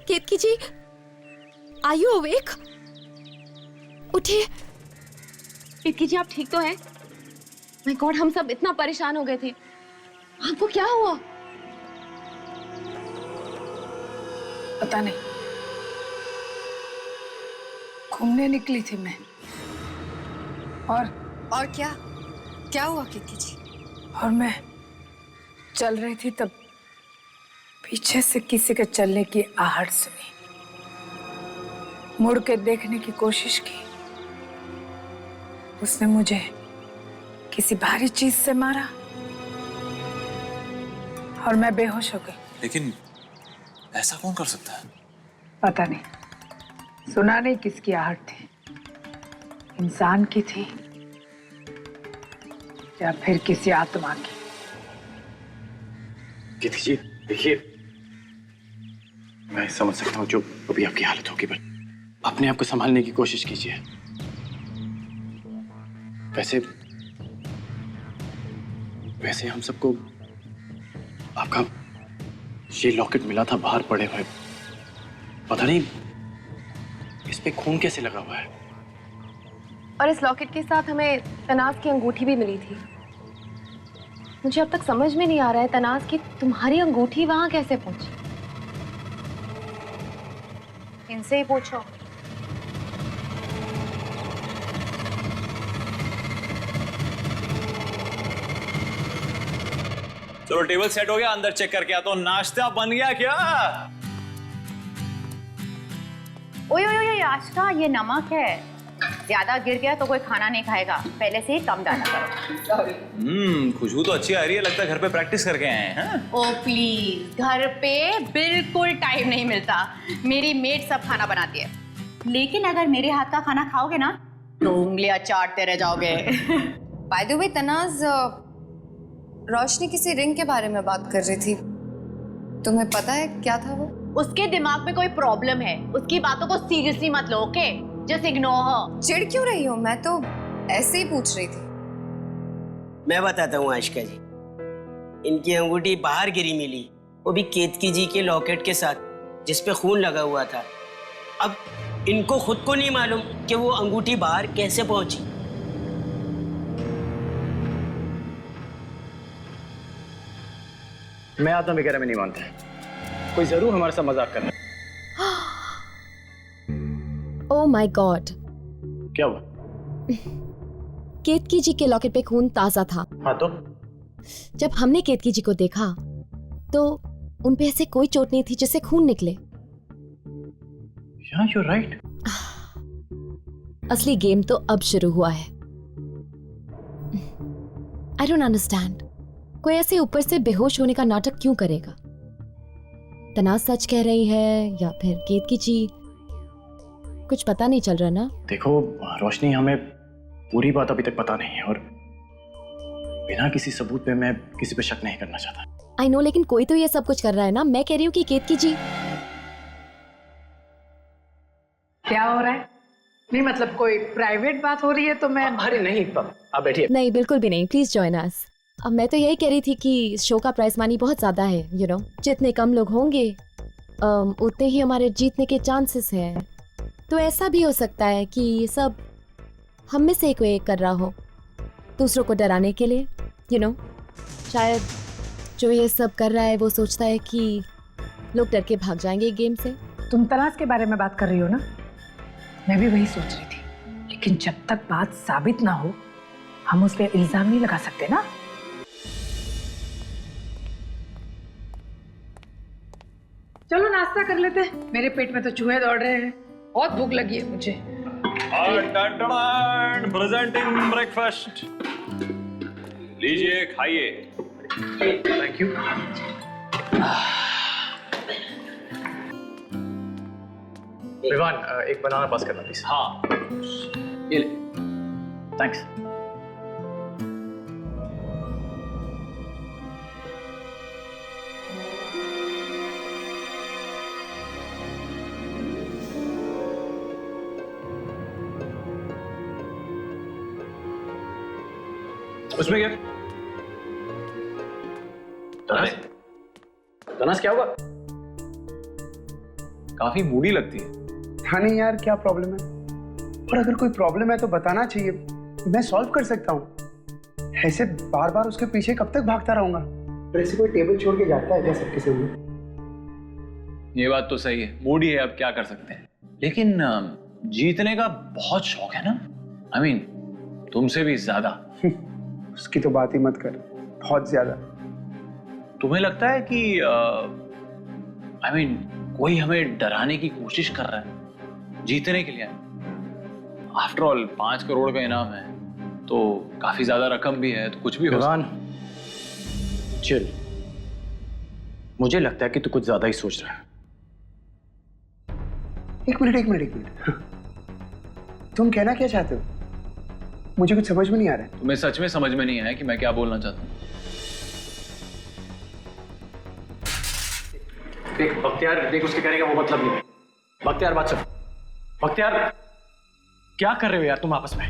केतकी जी, आर यू अवेक? उठिए। केतकी जी, आप ठीक तो हैं? माय गॉड, हम सब इतना परेशान हो गए थे। आपको क्या हुआ? पता नहीं, घूमने निकली थी मैं। और क्या हुआ केतकी जी? और मैं चल रही थी तब पीछे से किसी के चलने की आहट सुनी। मुड़ के देखने की कोशिश की, उसने मुझे किसी भारी चीज से मारा और मैं बेहोश हो गई। लेकिन ऐसा कौन कर सकता है? पता नहीं, सुना नहीं किसकी आहट थी, इंसान की थी या फिर किसी आत्मा की। केतकी जी देखिए, मैं समझ सकता हूँ जो अभी आपकी हालत होगी, पर अपने आप को संभालने की कोशिश कीजिए। वैसे हम सबको आपका ये लॉकेट मिला था बाहर पड़े हुए। पता नहीं इस पे खून कैसे लगा हुआ है। और इस लॉकेट के साथ हमें तनाज की अंगूठी भी मिली थी। मुझे अब तक समझ में नहीं आ रहा है तनाज की तुम्हारी अंगूठी वहां कैसे पहुंची। इनसे ही पूछो। चलो टेबल सेट हो गया, अंदर चेक करके आता हूँ। नाश्ता बन गया क्या? ओए ओए ओए आशिका, ये नमक है, ज्यादा गिर गया तो कोई खाना नहीं खाएगा। पहले से ही कम डाला करो। खुशबू तो अच्छी आ रही है, लगता है घर पे प्रैक्टिस करके आए हैं। हाँ? ओ प्लीज, घर पे बिल्कुल टाइम नहीं मिलता। मेरी मेड सब खाना बनाती है, लेकिन अगर मेरे हाथ का खाना खाओगे ना तो उंगलियां चाटते रह जाओगे। बाय द वे तनाज, रोशनी किसी रिंग के बारे में बात कर रही थी, तुम्हें पता है क्या था वो? उसके दिमाग में कोई प्रॉब्लम है, उसकी बातों को सीरियसली मत लो, ओके? Just ignore her. चिढ़ क्यों रही हो? मैं तो ऐसे ही पूछ रही थी। मैं बताता हूँ आशिका जी, इनकी अंगूठी बाहर गिरी मिली, वो भी केतकी जी के लॉकेट के साथ जिसपे खून लगा हुआ था। अब इनको खुद को नहीं मालूम कि वो अंगूठी बाहर कैसे पहुंची। मैं आत्मा वगैरह में नहीं मानता है, कोई जरूर हमारे साथ मजाक कर रहा है। ओह माय गॉड, क्या हुआ? केतकी जी के लॉकेट पे खून ताजा था। हाँ तो? जब हमने केतकी जी को देखा तो उन पे ऐसे कोई चोट नहीं थी जिससे खून निकले। Yeah, you're right. असली गेम तो अब शुरू हुआ है। आई डोंट अंडरस्टैंड, कोई ऐसे ऊपर से बेहोश होने का नाटक क्यों करेगा? तनाज सच कह रही है या फिर केतकी जी? कुछ पता नहीं चल रहा ना। देखो रोशनी, हमें पूरी बात अभी तक पता नहीं है और बिना किसी सबूत पे मैं किसी पे शक नहीं करना चाहता। आई नो, लेकिन कोई तो ये सब कुछ कर रहा है ना। मैं कह रही हूँ कि केतकी जी। क्या हो रहा है? नहीं मतलब कोई प्राइवेट बात हो रही है तो मैं। अरे नहीं, आप बैठिए। नहीं, बिल्कुल भी नहीं, प्लीज जॉइन अस। अब मैं तो यही कह रही थी कि इस शो का प्राइस मनी बहुत ज्यादा है, यू नो। जितने कम लोग होंगे उतने ही हमारे जीतने के चांसेस हैं। तो ऐसा भी हो सकता है कि ये सब हम में से कोई एक कर रहा हो, दूसरों को डराने के लिए, यू नो। शायद जो ये सब कर रहा है वो सोचता है कि लोग डर के भाग जाएंगे गेम से। तुम तनाज के बारे में बात कर रही हो ना? मैं भी वही सोच रही थी, लेकिन जब तक बात साबित ना हो हम उस पर इल्जाम नहीं लगा सकते ना। चलो नाश्ता कर लेते हैं, मेरे पेट में तो चूहे दौड़ रहे हैं, बहुत भूख लगी है मुझे। प्रेजेंटिंग ब्रेकफास्ट, लीजिए खाइए। Thank you. विवान, एक बनाना पास करना प्लीज। हाँ ये ले। थैंक्स। उसमें क्या? तनास क्या हुआ? काफी मूडी लगती है। हाँ नहीं यार, क्या प्रॉब्लम है? और अगर कोई प्रॉब्लम है तो बताना चाहिए, मैं सॉल्व कर सकता हूँ। ऐसे बार बार उसके पीछे कब तक भागता रहूंगा? और ऐसे कोई टेबल छोड़ के जाता है क्या सबके सामने? ये बात तो सही है, मूडी है, अब क्या कर सकते हैं। लेकिन जीतने का बहुत शौक है ना? I mean, तुमसे भी ज्यादा। उसकी तो बात ही मत कर, बहुत ज्यादा। तुम्हें लगता है कि I mean, कोई हमें डराने की कोशिश कर रहा है जीतने के लिए? आफ्टर ऑल 5 करोड़ का इनाम है तो काफी ज्यादा रकम भी है, तो कुछ भी हो सकता है। चिल, मुझे लगता है कि तू कुछ ज्यादा ही सोच रहा है। एक मिनट। तुम कहना क्या चाहते हो? मुझे कुछ समझ में नहीं आ रहा है। तुम्हें सच में समझ में नहीं आया कि मैं क्या बोलना चाहता हूँ? देख बख्तियार, देख उसके कहने का वो मतलब नहीं है। बख्तियार बात सुन। बख्तियार, क्या कर रहे हो यार तुम आपस में?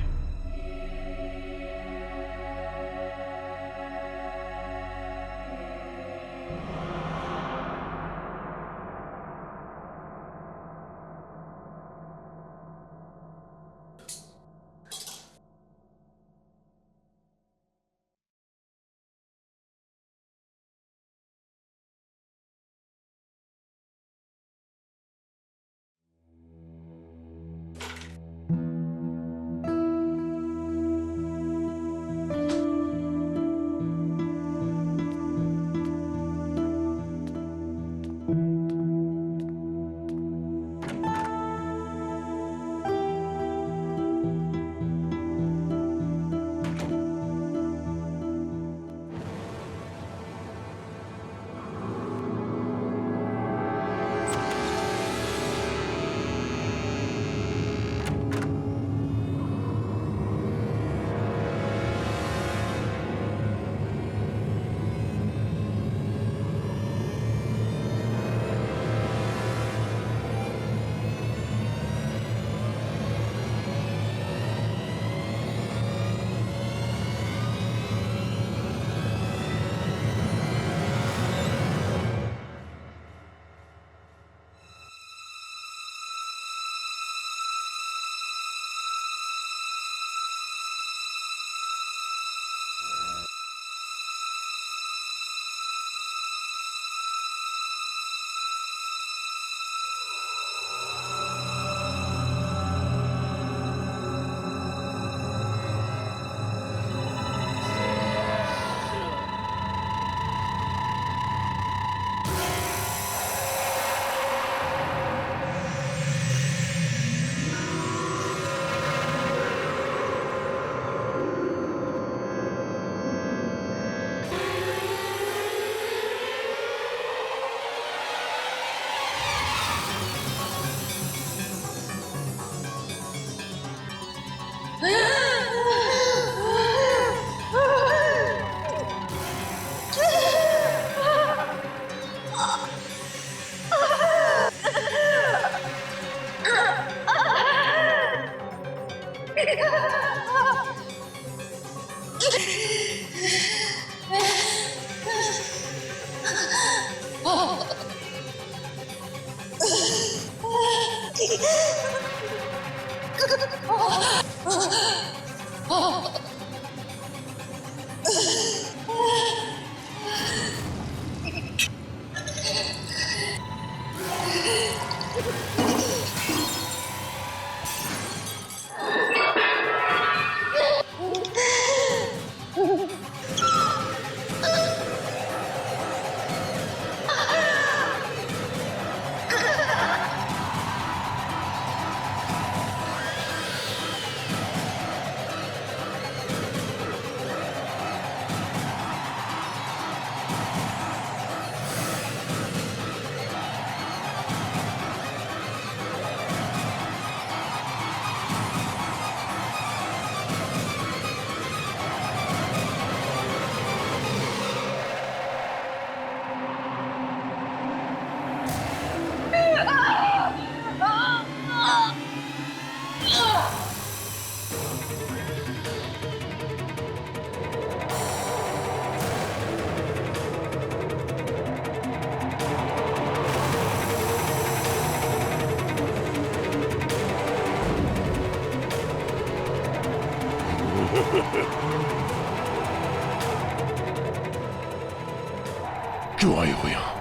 क्यों आई हो यहां?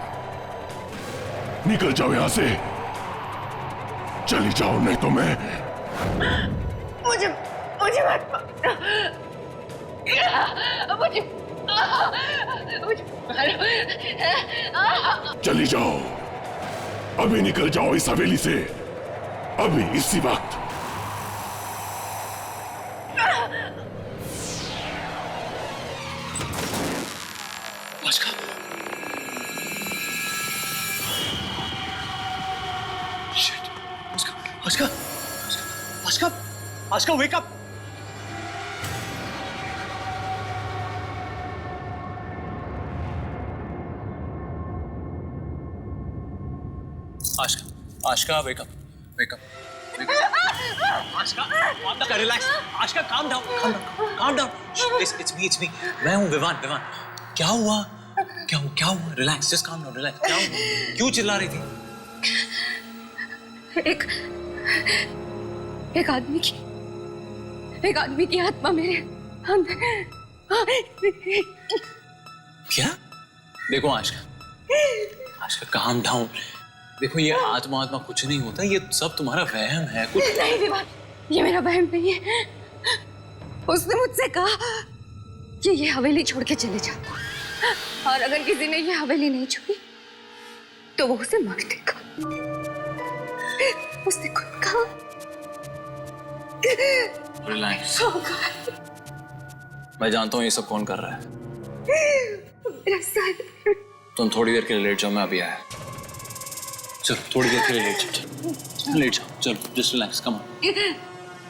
निकल जाओ यहां से, चली जाओ नहीं तो मैं मुझे मुझे मत मुझे चली जाओ, अभी निकल जाओ इस हवेली से, अभी इसी वक्त। Ashka, wake up! Ashka, wake up! Wake up! Wake up! Ashka, calm down, relax. Ashka, calm down, calm down. It's me. मैं हूँ विवान. क्या हुआ? Relax, just calm down, relax. क्या हुआ? क्यों चिल्ला रही थी? एक आदमी की आत्मा मेरे अंदर। क्या? देखो आशका काम डाउन। देखो ये आत्मा कुछ नहीं होता, ये सब तुम्हारा वहम है। कुछ नहीं विवान, ये मेरा वहम नहीं है। उसने मुझसे कहा कि ये हवेली छोड़ के चले जा, और अगर किसी ने ये हवेली नहीं छोड़ी तो वो उसे मार देगा। उसने खुद कहा। रिलैक्स, मैं जानता हूँ ये सब कौन कर रहा है। मेरा सर। तुम थोड़ी देर के लिए लेट जाओ, मैं अभी आया। चलो थोड़ी देर के लिए लेट जाओ, चलो जस्ट रिलैक्स, कम ऑन,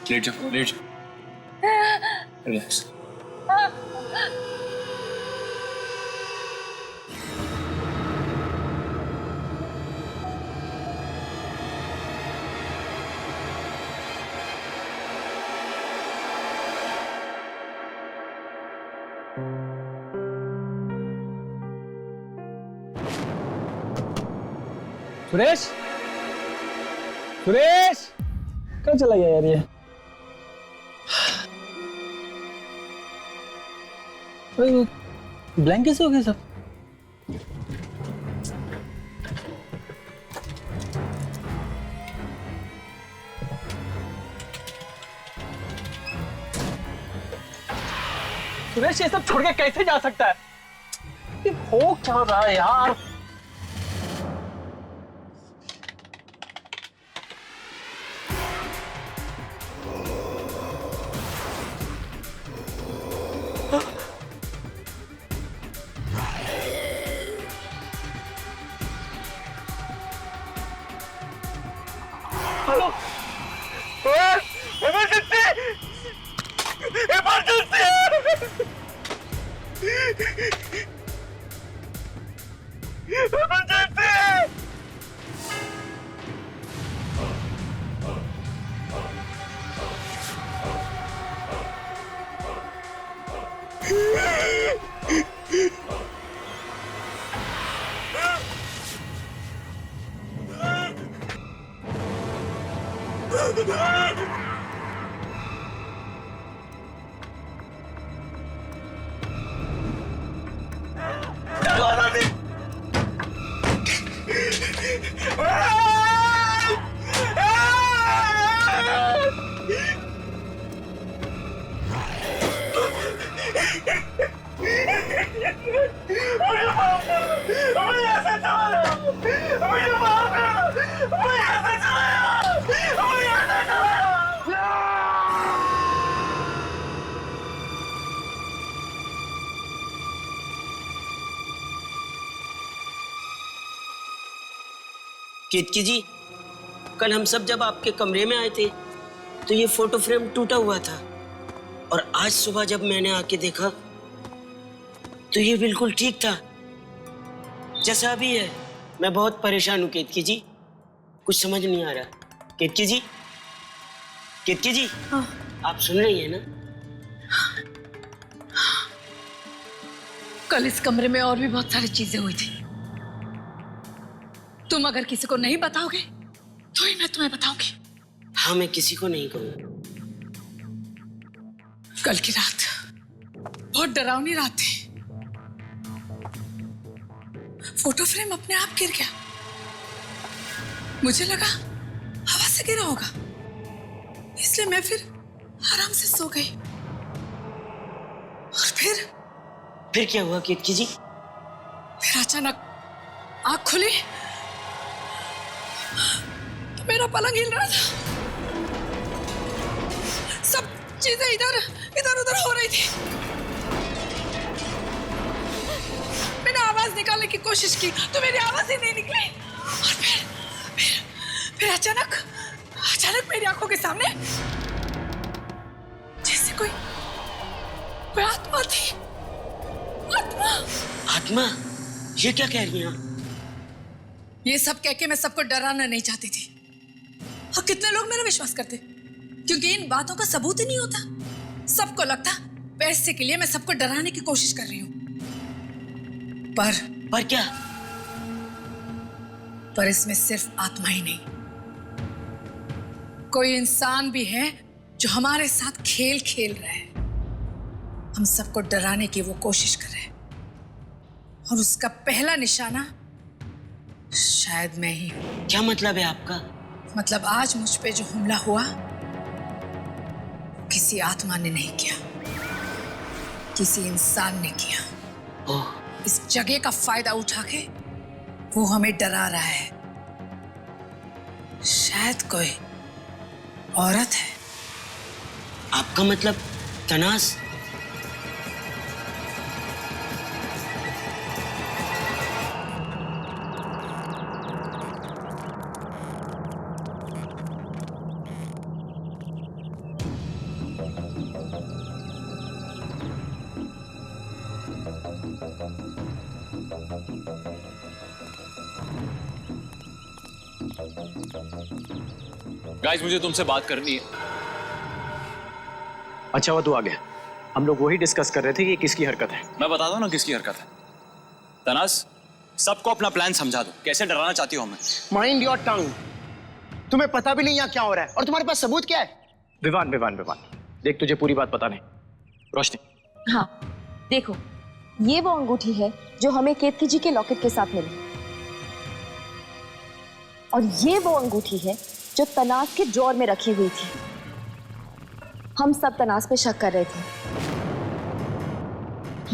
लेट जाओ, रिलैक्स। सुरेश कहाँ चला गया यार ये? ब्लैंक कैसे हो गए सब? सुरेश ये सब छोड़ के कैसे जा सकता है? ये हो क्या रहा है यार? Hello, emergency! केतकी जी, कल हम सब जब आपके कमरे में आए थे तो ये फोटो फ्रेम टूटा हुआ था, और आज सुबह जब मैंने आके देखा तो ये बिल्कुल ठीक था जैसा अभी है। मैं बहुत परेशान हूँ केतकी जी, कुछ समझ नहीं आ रहा। केतकी जी, हाँ। आप सुन रही हैं ना? कल इस कमरे में और भी बहुत सारी चीजें हुई थी। तुम अगर किसी को नहीं बताओगे तो ही मैं तुम्हें बताऊंगी। हाँ, मैं किसी को नहीं कहूँगा। कल की रात बहुत डरावनी रात थी। फोटो फ्रेम अपने आप गिर गया। मुझे लगा हवा से गिरा होगा, इसलिए मैं फिर आराम से सो गई। और फिर क्या हुआ केतकी जी? फिर अचानक आंख खुली तो मेरा पलंग हिल रहा था। सब चीजें इधर इधर उधर हो रही थी। मैंने आवाज निकालने की कोशिश की तो मेरी आवाज ही नहीं निकली। और फिर अचानक मेरी आंखों के सामने जैसे कोई आत्मा थी। आत्मा? ये क्या कह रही हैं? ये सब कह के मैं सबको डराना नहीं चाहती थी। और कितने लोग मेरा विश्वास करते, क्योंकि इन बातों का सबूत ही नहीं होता। सबको लगता पैसे के लिए मैं सबको डराने की कोशिश कर रही हूं। पर क्या? पर इसमें सिर्फ आत्मा ही नहीं, कोई इंसान भी है जो हमारे साथ खेल खेल रहा है। हम सबको डराने की वो कोशिश कर रहे हैं, और उसका पहला निशाना शायद मैं ही हूं। क्या मतलब है आपका? मतलब आज मुझ पे जो हमला हुआ किसी आत्मा ने नहीं किया, किसी इंसान ने किया। इस जगह का फायदा उठा के वो हमें डरा रहा है। शायद कोई औरत है। आपका मतलब तनास? गाइस, मुझे तुमसे बात करनी है। अच्छा हुआ तू आ गया। हम लोग वही डिस्कस कर रहे थे कि किसकी हरकत है। मैं बता दूं ना किसकी हरकत है। तनास, सबको अपना प्लान समझा दो। कैसे डराना चाहती हो हमें? Mind your tongue. तुम्हें पता भी नहीं यहाँ क्या हो रहा है, और तुम्हारे पास सबूत क्या है? विवान, देख तुझे पूरी बात पता नहीं। रोशनी। हाँ, देखो, ये वो अंगूठी है जो हमें केतकी जी के लॉकेट के साथ मिली, और ये वो अंगूठी है जो तनास के ड्रॉअर में रखी हुई थी। हम सब तनास पे शक कर रहे थे,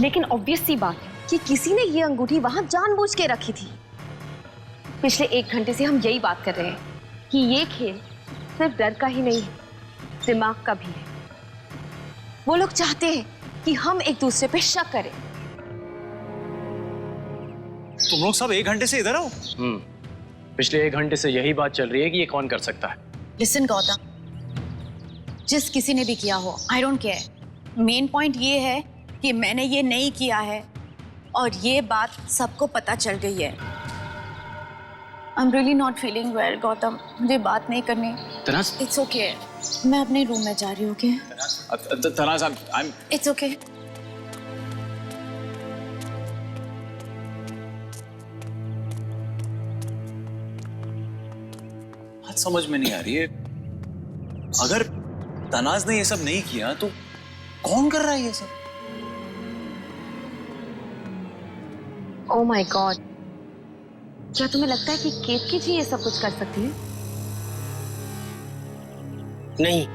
लेकिन ऑब्वियस सी बात है कि किसी ने ये अंगूठी वहां जानबूझ के रखी थी। पिछले 1 घंटे से हम यही बात कर रहे हैं कि ये खेल सिर्फ डर का ही नहीं है, दिमाग का भी है। वो लोग चाहते हैं कि हम एक दूसरे पे शक करें। तुम लोग सब 1 घंटे से इधर आओ। पिछले 1 घंटे से यही बात चल रही है कि ये कौन कर सकता है। लिसन गौतम, जिस किसी ने भी किया हो, I don't care. Main point ये है कि मैंने ये नहीं किया है, और ये बात सबको पता चल गई है। I am really not feeling well Gautam, मुझे बात नहीं करनी। तनास, इट्स ओके, मैं अपने रूम में जा रही हूँ। तनास, इट्स ओके। बात समझ में नहीं आ रही है। अगर तनाज ने ये सब नहीं किया तो कौन कर रहा है ये सब? ओह माय गॉड, क्या तुम्हें लगता है कि केतकी जी ये सब कुछ कर सकती है? नहीं,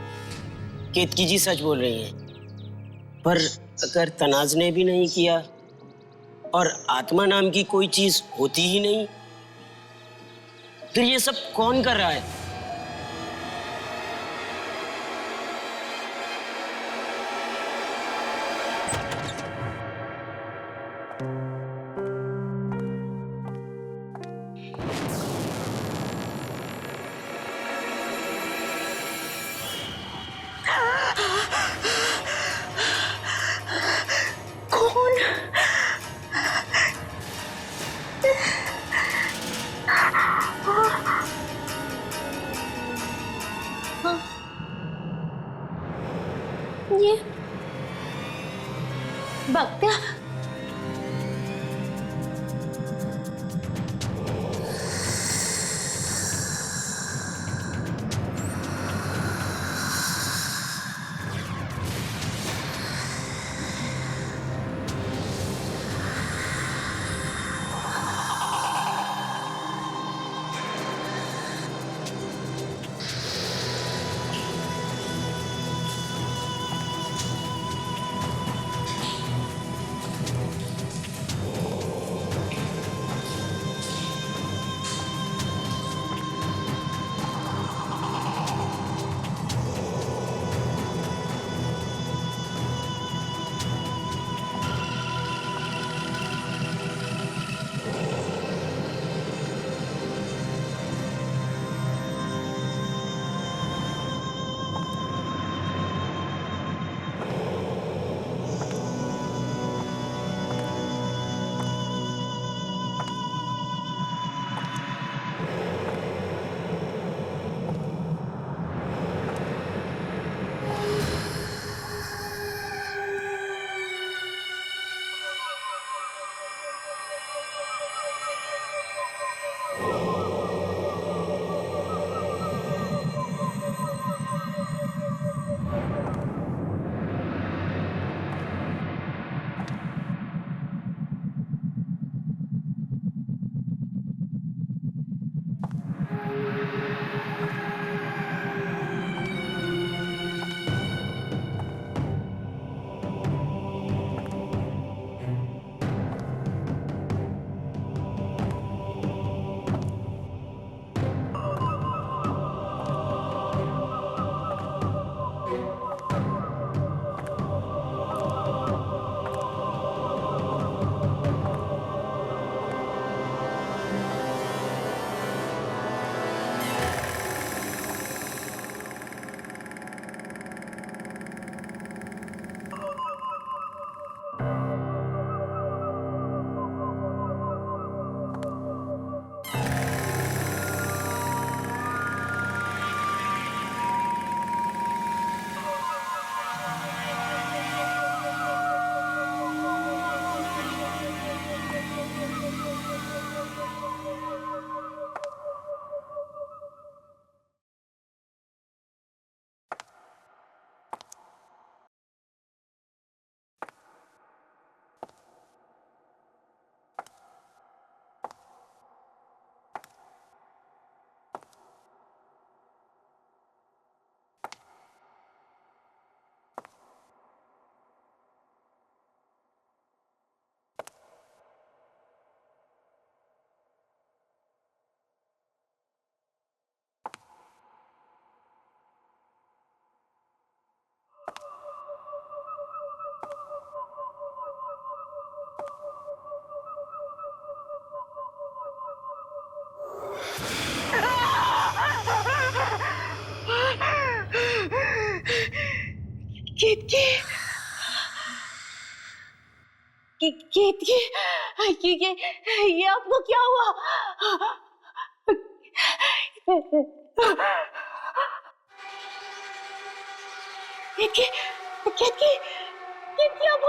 केतकी जी सच बोल रही हैं। पर अगर तनाज ने भी नहीं किया और आत्मा नाम की कोई चीज होती ही नहीं, फिर ये सब कौन कर रहा है? ये बख्तियार, केतकी ये आपको क्या हुआ? केतकी आप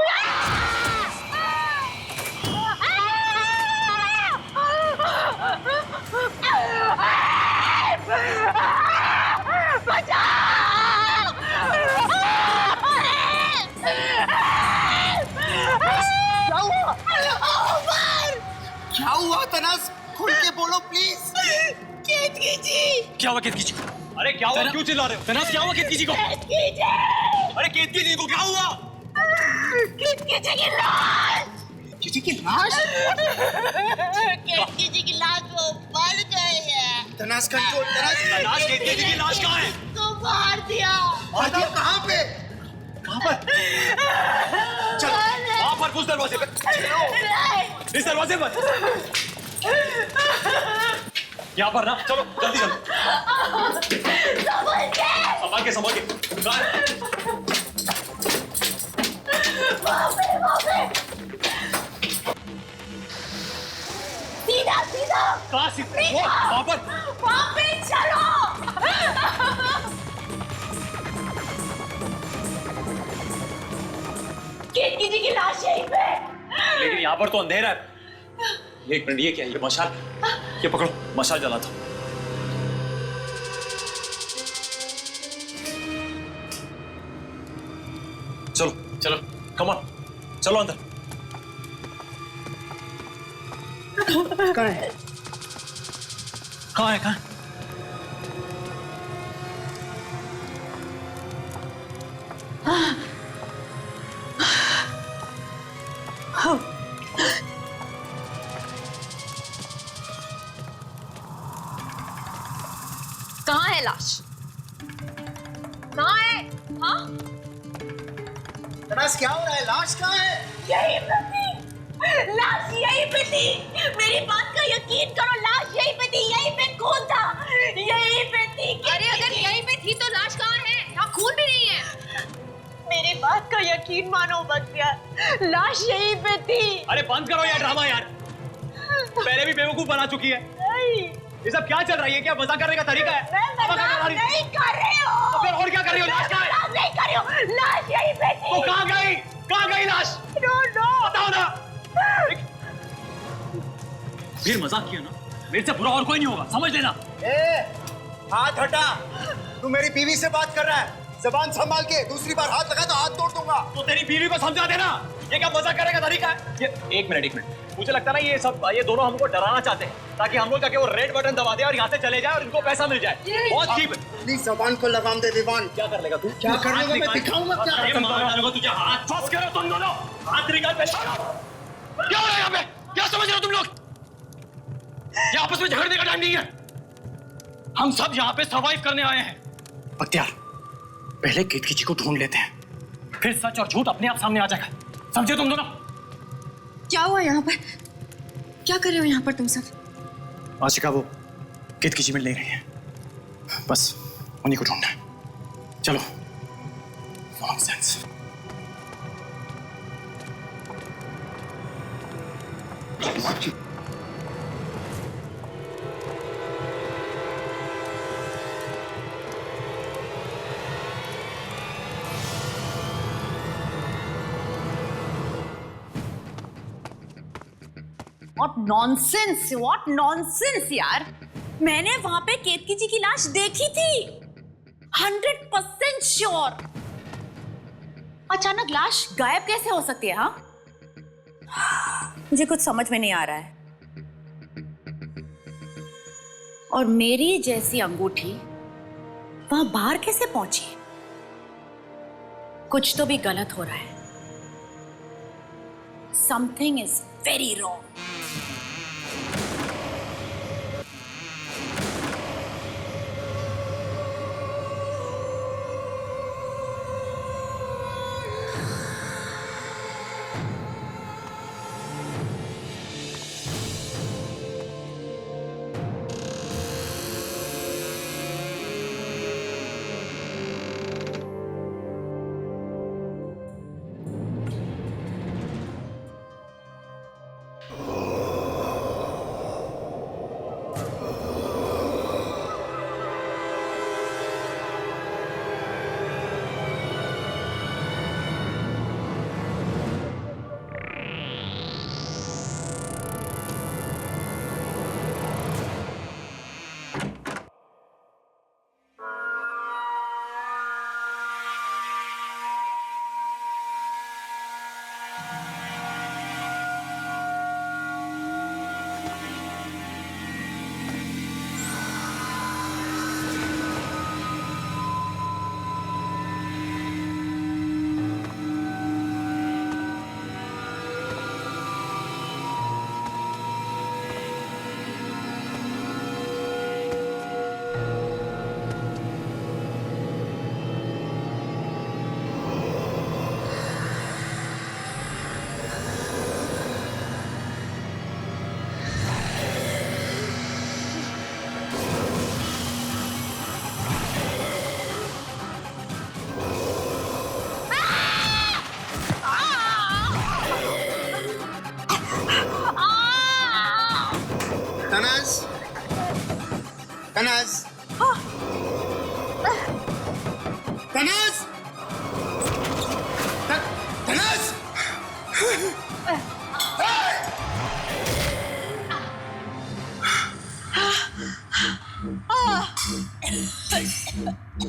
क्या हुआ तनास? खुल के बोलो प्लीज। केतकी जी, क्या हुआ केतकी जी को? अरे क्या हुआ? क्यों चिल्ला रहे हो? तनास क्या हुआ केतकी जी को? केतकी जी, अरे केतकी जी को क्या हुआ? केतकी जी की लाश। केतकी की लाश? केतकी जी की लाश वो मर गई है। तनास कंट्रोल, तनास केतकी जी की लाश कहाँ है? तो मार दिया। बताओ कहाँ पे? कहाँ पर? चलो वहाँ पर, उस दरवाजे पर। इस दरवाजे पर। यहाँ पर ना, चलो जल्दी चलो। संभाल के संभाल के। सीधा सीधा। कहाँ सीधा? वहाँ पर। वहाँ पे चलो। केतकी जी की लाश यहीं पे। लेकिन यहाँ पर तो अंधेरा है। एक मिनट, ये क्या है? ये मशाल, ये पकड़ो, मशाल जला था। चलो चलो, कम ऑन, चलो अंदर। कहाँ है? कहाँ है? कहाँ? कहाँ है लाश? कहाँ है? हाँ? तनास क्या हो रहा है? लाश कहाँ है? यहीं पे थी। लाश यहीं पे थी। मेरी बात का यकीन करो, लाश यहीं पे थी। यहीं पे खून था। यहीं पे थी। अरे अगर यहीं पे थी तो लाश कहाँ है? यहाँ खून भी नहीं है। मेरी बात का यकीन मानो बख्तियार, लाश यहीं पे थी। अरे बंद करो यार ड्रामा यार। पहले भी बेवकूफ बना चुकी है। नहीं, ये सब क्या चल रहा है? क्या मजाक करने का तरीका है? मैं मजाक नहीं कर रही हूँ। तो फिर और क्या कर रही हो? लाश कहाँ है? मजाक नहीं कर रही हूँ। लाश यहीं पे थी। तो कहाँ गई? कहाँ गई लाश? बताओ ना। फिर मजाक किया ना, मेरे से बुरा और कोई नहीं होगा, समझ लेना। हाथ हटा। तू मेरी बीवी से बात कर रहा है, जबान संभाल के। दूसरी बार हाथ लगा तो हाथ तोड़ दूंगा। तो तेरी बीवी को समझा देना। ये क्या मजाक करने का तरीका है? ये एक मिनट, मुझे लगता है ना ये दोनों हमको डराना चाहते हैं, ताकि हम लोग जाके वो रेड बटन दबा दे और यहाँ से चले जाए और इनको पैसा मिल जाए। बहुत चीप है। प्लीज जबान को लगाम दे विवान। क्या कर लेगा तू? क्या कर लेगा? मैं दिखाऊंगा क्या करता तुझे हाथ फंस करो तुम दोनों। हाथ निकाल पहले। क्या हो रहा है यहाँ पे? क्या समझ रहे हो तुम लोग? ये आपस में झगड़ने का टाइम नहीं है। हम सब यहाँ पे सर्वाइव करने आए हैं। बख्तियार, पहले केतकी जी को ढूंढ लेते हैं, फिर सच और झूठ अपने आप सामने आ जाएगा। समझे तुम दोनों? क्या हुआ यहाँ पर? क्या कर रहे हो यहाँ पर तुम सब? आशिका वो केतकी जी मिल नहीं रही है, बस उन्हीं को ढूंढना है। चलो। नॉनसेंस। What nonsense यार। मैंने वहां पे केतकी जी की लाश देखी थी, 100% श्योर। अचानक लाश गायब कैसे हो सकती है? हाँ, मुझे कुछ समझ में नहीं आ रहा है। और मेरी जैसी अंगूठी वहां बाहर कैसे पहुंची? कुछ तो भी गलत हो रहा है। Something is very wrong.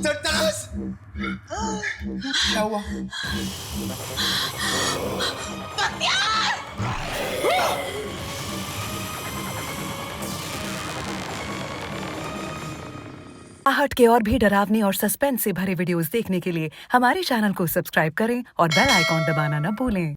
सरताज! क्या हुआ? आहट के और भी डरावने और सस्पेंस से भरे वीडियोस देखने के लिए हमारे चैनल को सब्सक्राइब करें और बेल आइकॉन दबाना न भूलें।